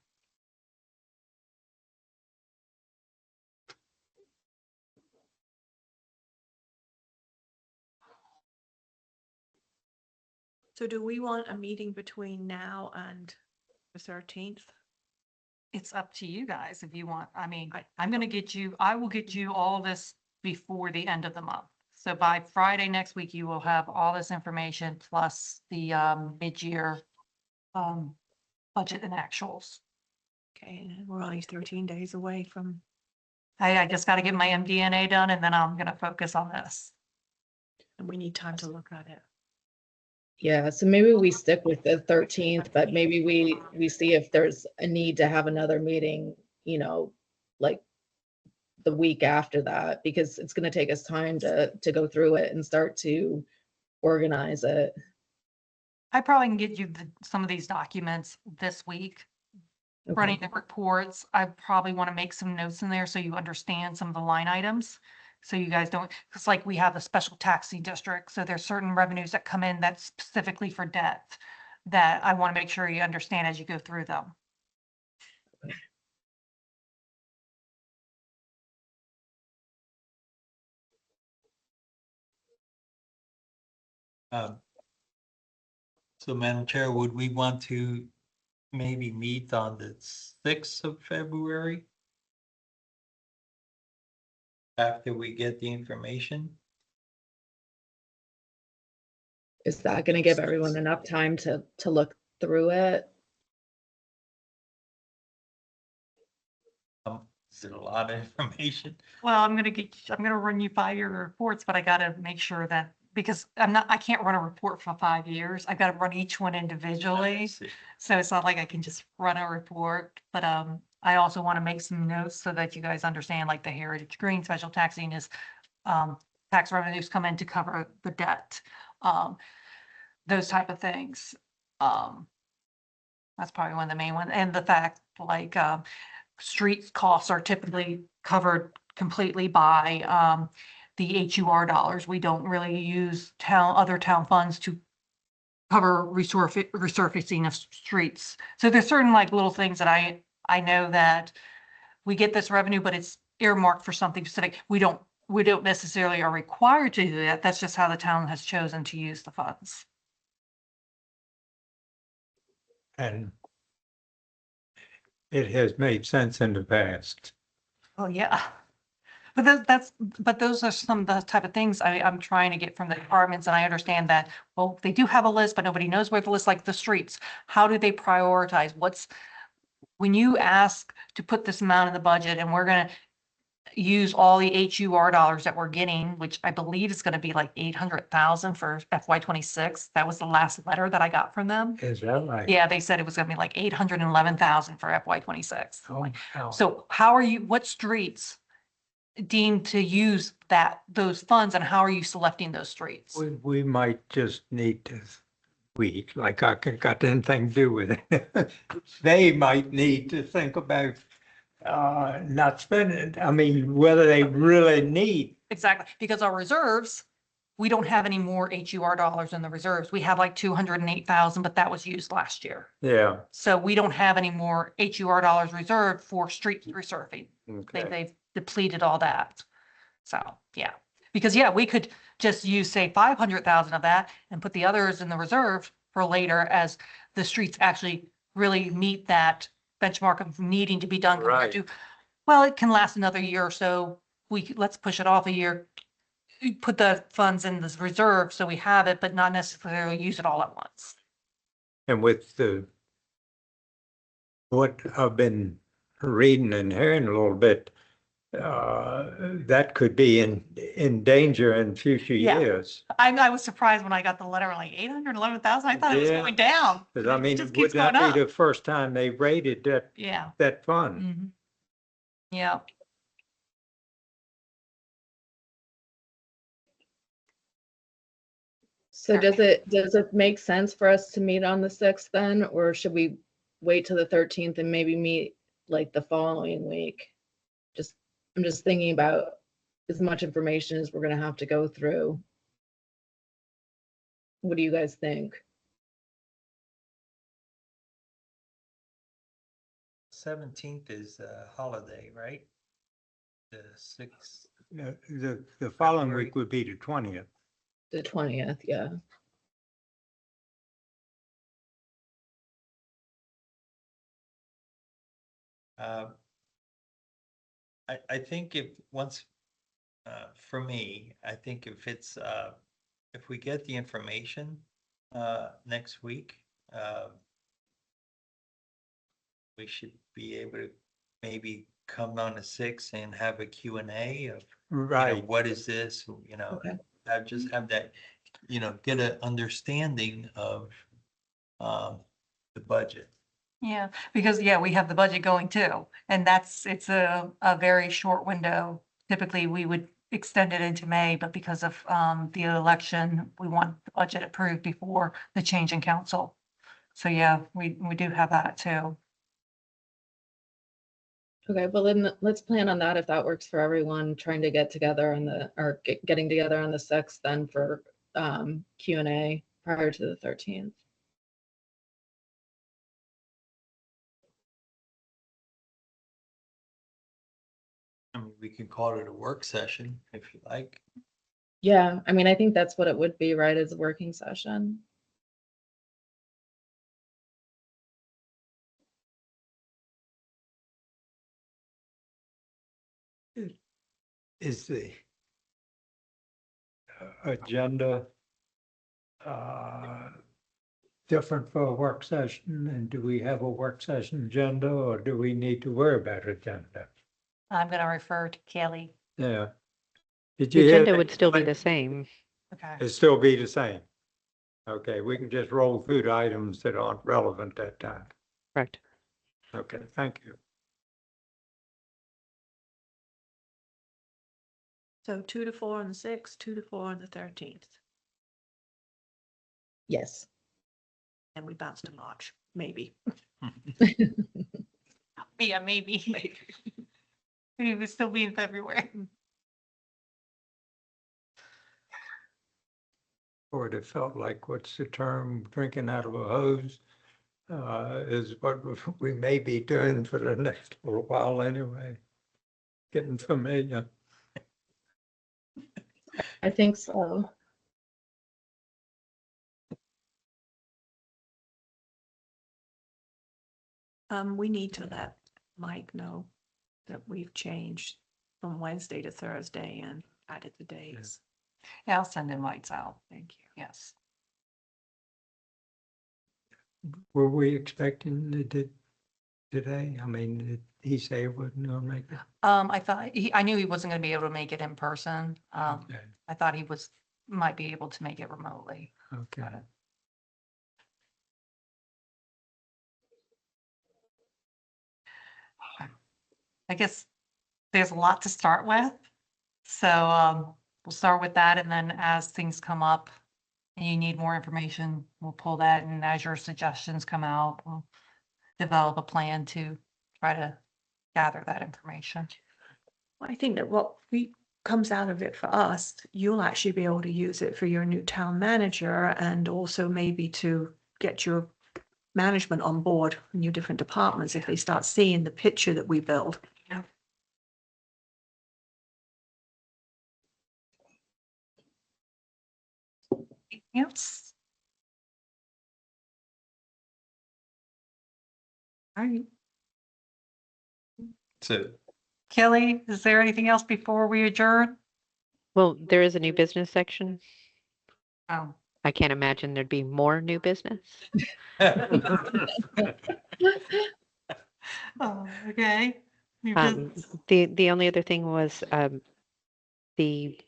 So do we want a meeting between now and the 13th? It's up to you guys if you want. I mean, I will get you all this before the end of the month. So by Friday next week, you will have all this information plus the mid-year budget and actuals. Okay, and we're only 13 days away from, I just got to get my MDNA done and then I'm going to focus on this. and we need time to look at it. Yeah, so maybe we stick with the 13th, but maybe we see if there's a need to have another meeting, like the week after that, because it's going to take us time to go through it and start to organize it. I probably can get you some of these documents this week. Okay. Running the reports, I probably want to make some notes in there so you understand some of the line items. So you guys don't, it's like we have a special taxing district, so there's certain revenues that come in that's specifically for debt that I want to make sure you understand as you go through them. So Madam Chair, would we want to maybe meet on the 6th of February? After we get the information? Is that going to give everyone enough time to look through it? Is it a lot of information? Well, I'm gonna run you 5-year reports, but I gotta make sure that, because I can't run a report for 5 years. I've got to run each one individually. So it's not like I can just run a report, but I also want to make some notes so that you guys understand, like the Heritage Green special taxing is tax revenues come in to cover the debt. Those type of things. That's probably one of the main ones. And the fact like street costs are typically covered completely by the HUR dollars. We don't really use other town funds to cover resurfacing of streets. So there's certain like little things that I know that we get this revenue, but it's earmarked for something specific. We don't necessarily are required to do that. That's just how the town has chosen to use the funds. And it has made sense in the past. Oh, yeah. But those are some of the type of things I'm trying to get from the departments, and I understand that, well, they do have a list, but nobody knows where the list, like the streets. How do they prioritize? When you ask to put this amount in the budget and we're gonna use all the HUR dollars that we're getting, which I believe is gonna be like 800,000 for FY26. That was the last letter that I got from them. Is that right? Yeah, they said it was gonna be like 811,000 for FY26. Oh, hell. So what streets deemed to use those funds, and how are you selecting those streets? We might just need to, like I got anything to do with it. They might need to think about, not spending, I mean, whether they really need. Exactly, because our reserves, we don't have any more HUR dollars in the reserves. We have like 208,000, but that was used last year. Yeah. So we don't have any more HUR dollars reserved for street resurfacing. Okay. They've depleted all that. So, yeah, because yeah, we could just use, say, 500,000 of that and put the others in the reserve for later as the streets actually really meet that benchmark of needing to be done. compared to, well, it can last another year or so. Let's push it off a year. Put the funds in this reserve so we have it, but not necessarily use it all at once. And with what I've been reading and hearing a little bit, that could be in danger in future Yeah. years. I was surprised when I got the letter, like 811,000. I thought it was Yeah. going down. Because I It mean, just would keeps that going be up. the first time they raided Yeah. that fund? Mhm. Yeah. So does it make sense for us to meet on the 6th then, or should we wait till the 13th and maybe meet like the following week? I'm just thinking about as much information as we're gonna have to go through. What do you guys think? 17th is a holiday, right? The 6th. The following February. week would be the 20th. The 20th, yeah. I think for me, I think if we get the information, next week, we should be able to maybe come on the 6th and have a Q&A of, Right. what is this, Okay. just have that, get an understanding of, the budget. Yeah, because yeah, we have the budget going too, and it's a very short window. Typically, we would extend it into May, but because of the election, we want the budget approved before the change in council. So yeah, we do have that too. Okay, well then let's plan on that if that works for everyone, trying to get together getting together on the 6th then for Q&A prior to the 13th. I mean, we can call it a work session if you like. Yeah, I mean, I think that's what it would be, right, as a working session. Is the agenda different for a work session? And do we have a work session agenda, or do we need to worry about agenda? I'm going to refer to Kelly. Yeah. Did The you hear agenda that? would still be the same. Okay. It'd still be the same. Okay, we can just roll through the items that aren't relevant that time. Correct. Okay, thank you. So 2 to 4 on the 6th, 2 to 4 on the 13th, Yes. and we bounce to March, maybe. Yeah, maybe. We would still be in February. Or it felt like, what's the term, drinking out of a hose, is what we may be doing for the next little while anyway. Getting familiar. I think so. We need to let Mike know that we've changed from Wednesday to Thursday and added the days. Yeah, I'll send invites out. Thank you. Yes. Were we expecting it today? I mean, did he say it wasn't gonna make it? I knew he wasn't going to be able to make it in person. Okay, I thought he might be able to make it remotely. okay. I guess there's a lot to start with. So we'll start with that, and then as things come up and you need more information, we'll pull that, and as your suggestions come out, we'll develop a plan to try to gather that information. I think that what we comes out of it for us, you'll actually be able to use it for your new town manager and also maybe to get your management on board in your different departments if they start seeing the picture that we build. Yes. All right. So Kelly, is there anything else before we adjourn? Well, there is a new business section. Oh. I can't imagine there'd be more new business. Oh, okay. New Um, business. the only other thing was, the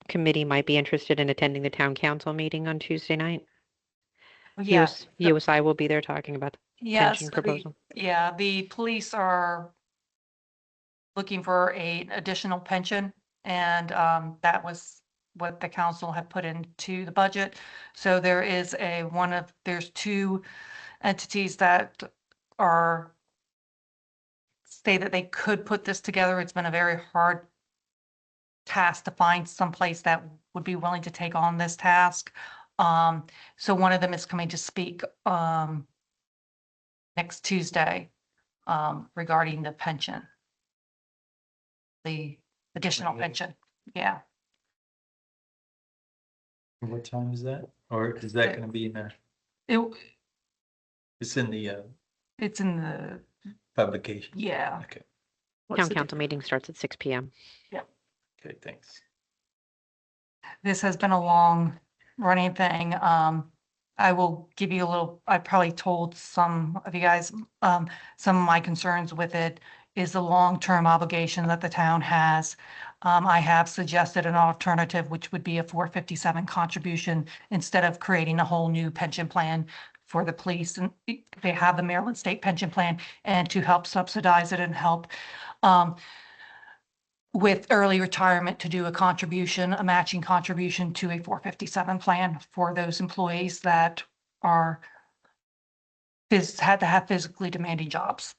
committee might be interested in attending the town council meeting on Tuesday night. Yes. USI will be there talking about the Yes, pension proposal. yeah, the police are looking for an additional pension, and that was what the council had put into the budget. So there is there's two entities that are say that they could put this together. It's been a very hard task to find someplace that would be willing to take on this task. So one of them is coming to speak next Tuesday regarding the pension. The additional pension, yeah. what time is that? Or is that gonna be in the, It, it's in the it's in the, publication? yeah. Okay, What's Town the council meeting starts at 6 p.m. okay, thanks. This has been a long running thing. I will give you a little, I probably told some of you guys, some of my concerns with it is the long-term obligation that the town has. I have suggested an alternative, which would be a 457 contribution instead of creating a whole new pension plan for the police. And they have the Maryland State Pension Plan, and to help subsidize it and help with early retirement, to do a contribution, a matching contribution to a 457 plan for those employees that are had to have physically demanding jobs.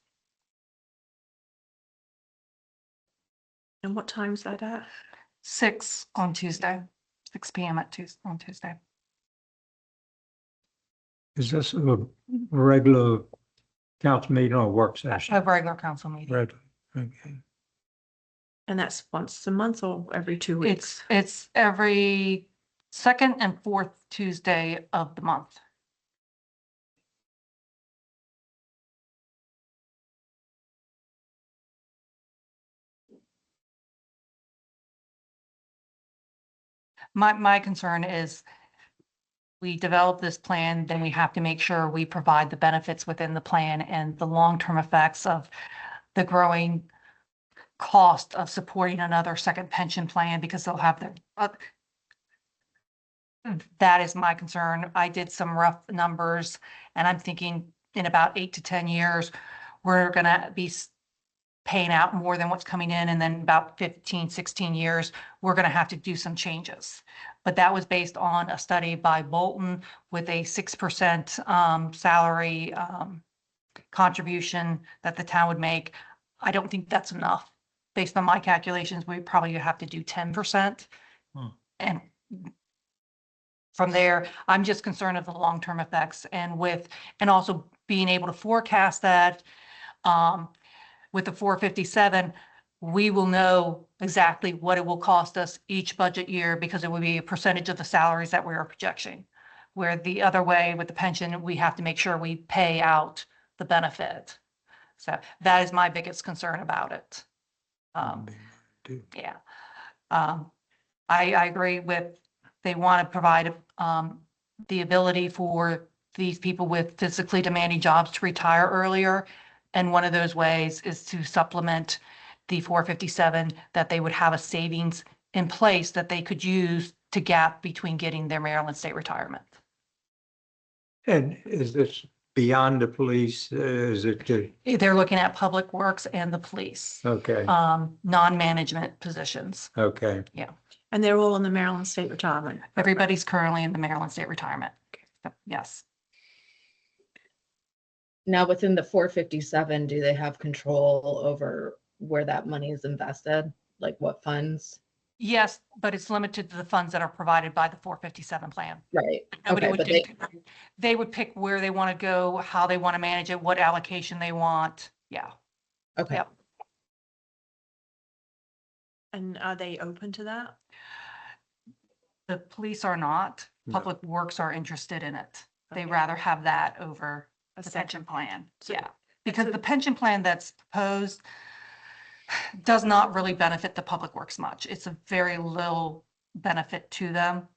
And what time's that at? 6 on Tuesday, 6 p.m. on Tuesday. Is this a regular council meeting or a work session? A regular council meeting. Regular, okay. And that's once a month or every 2 weeks? It's every second and fourth Tuesday of the month. My concern is we develop this plan, then we have to make sure we provide the benefits within the plan and the long-term effects of the growing cost of supporting another second pension plan, because they'll have their, that is my concern. I did some rough numbers, and I'm thinking in about 8 to 10 years, we're gonna be paying out more than what's coming in, and then about 15, 16 years, we're gonna have to do some changes. But that was based on a study by Bolton with a 6% salary contribution that the town would make. I don't think that's enough. Based on my calculations, we probably have to do 10%. And from there, I'm just concerned of the long-term effects, and also being able to forecast that with the 457, we will know exactly what it will cost us each budget year, because it will be a percentage of the salaries that we are projecting. Where the other way with the pension, we have to make sure we pay out the benefit. So that is my biggest concern about it. Yeah. I agree with, they want to provide the ability for these people with physically demanding jobs to retire earlier. And one of those ways is to supplement the 457, that they would have a savings in place that they could use to gap between getting their Maryland State retirement. And is this beyond the police, is it, They're looking at public works and the police, okay, non-management positions. okay. And they're all on the Maryland State Retirement. Everybody's currently in the Maryland State Retirement. Yes. Now, within the 457, do they have control over where that money is invested? Like what funds? Yes, but it's limited to the funds that are provided by the 457 plan. Right. Nobody Okay, would but they would pick where they want to go, how they want to manage it, what allocation they want. Yeah. okay. Yep. And are they open to that? The police are not. No. Public Works are interested in it. They Okay. rather have that over A the pension second. plan. So- Yeah. Because so- the pension plan that's proposed does not really benefit the Public Works much. It's a very little benefit to them.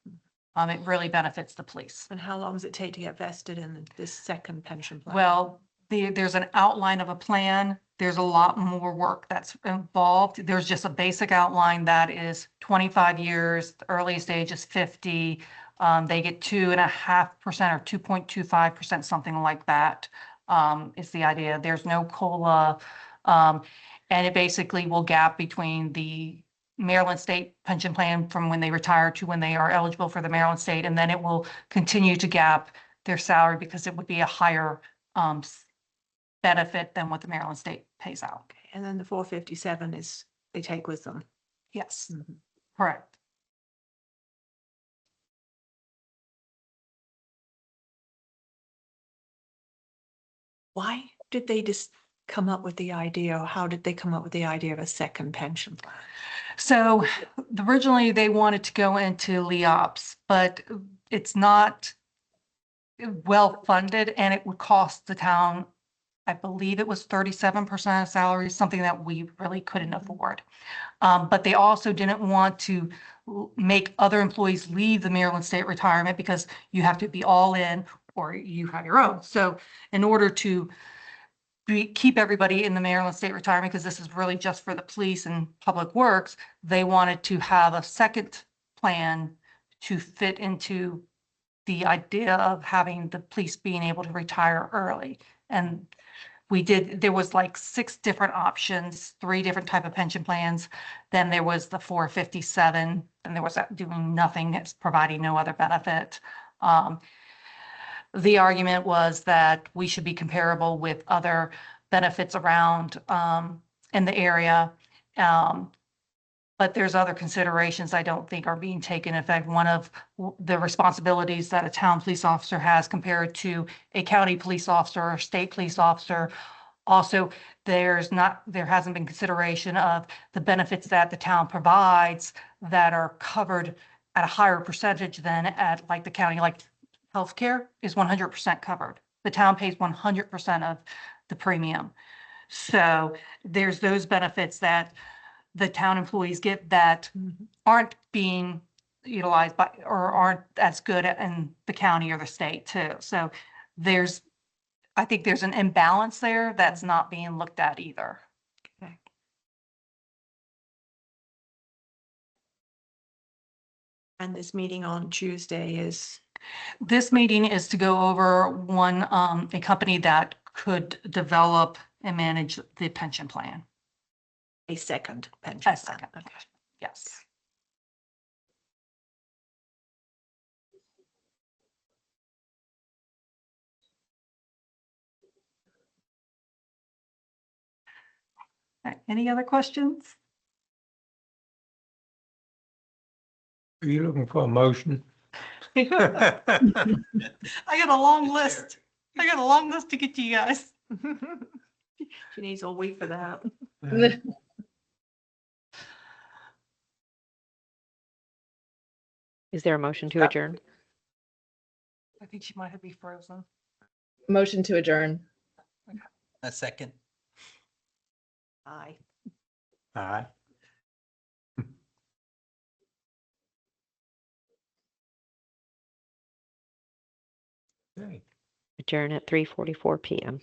It really benefits the police. And how long does it take to get vested in this second pension plan? Well, there's an outline of a plan. There's a lot more work that's involved. There's just a basic outline that is 25 years, the earliest age is 50. They get 2.5% or 2.25%, something like that, is the idea. There's no COLA. And it basically will gap between the Maryland State pension plan from when they retire to when they are eligible for the Maryland State. And then it will continue to gap their salary because it would be a higher benefit than what the Maryland State pays out. Okay, and then the 457 is they take with them. Yes, Mhm. correct. Why did they just come up with the idea, or how did they come up with the idea of a second pension plan? So originally they wanted to go into LEOPS, but it's not well funded and it would cost the town, I believe it was 37% of salaries, something that we really couldn't afford. But they also didn't want to make other employees leave the Maryland State Retirement because you have to be all in or you have your own. So in order to keep everybody in the Maryland State Retirement, because this is really just for the police and public works, they wanted to have a second plan to fit into the idea of having the police being able to retire early. And there was like 6 different options, 3 different type of pension plans. Then there was the 457, and there was that doing nothing, it's providing no other benefit. The argument was that we should be comparable with other benefits around in the area. But there's other considerations I don't think are being taken. In fact, one of the responsibilities that a town police officer has compared to a county police officer or state police officer. Also, there hasn't been consideration of the benefits that the town provides that are covered at a higher percentage than at like the county, like healthcare is 100% covered. The town pays 100% of the premium. So there's those benefits that the town employees get that aren't being utilized by or aren't as good in the county or the state too. So I think there's an imbalance there that's not being looked at either. Okay. And this meeting on Tuesday is, This meeting is to go over a company that could develop and manage the pension plan. a second pension A plan. second. Okay. Yes. Any other questions? Are you looking for a motion? I got a long list. I got a long list to get to you guys. She needs all week for that. Is there a motion to adjourn? I think she might have been frozen. Motion to adjourn. A second. Aye. All right. Okay. Adjourn at 3:44 p.m.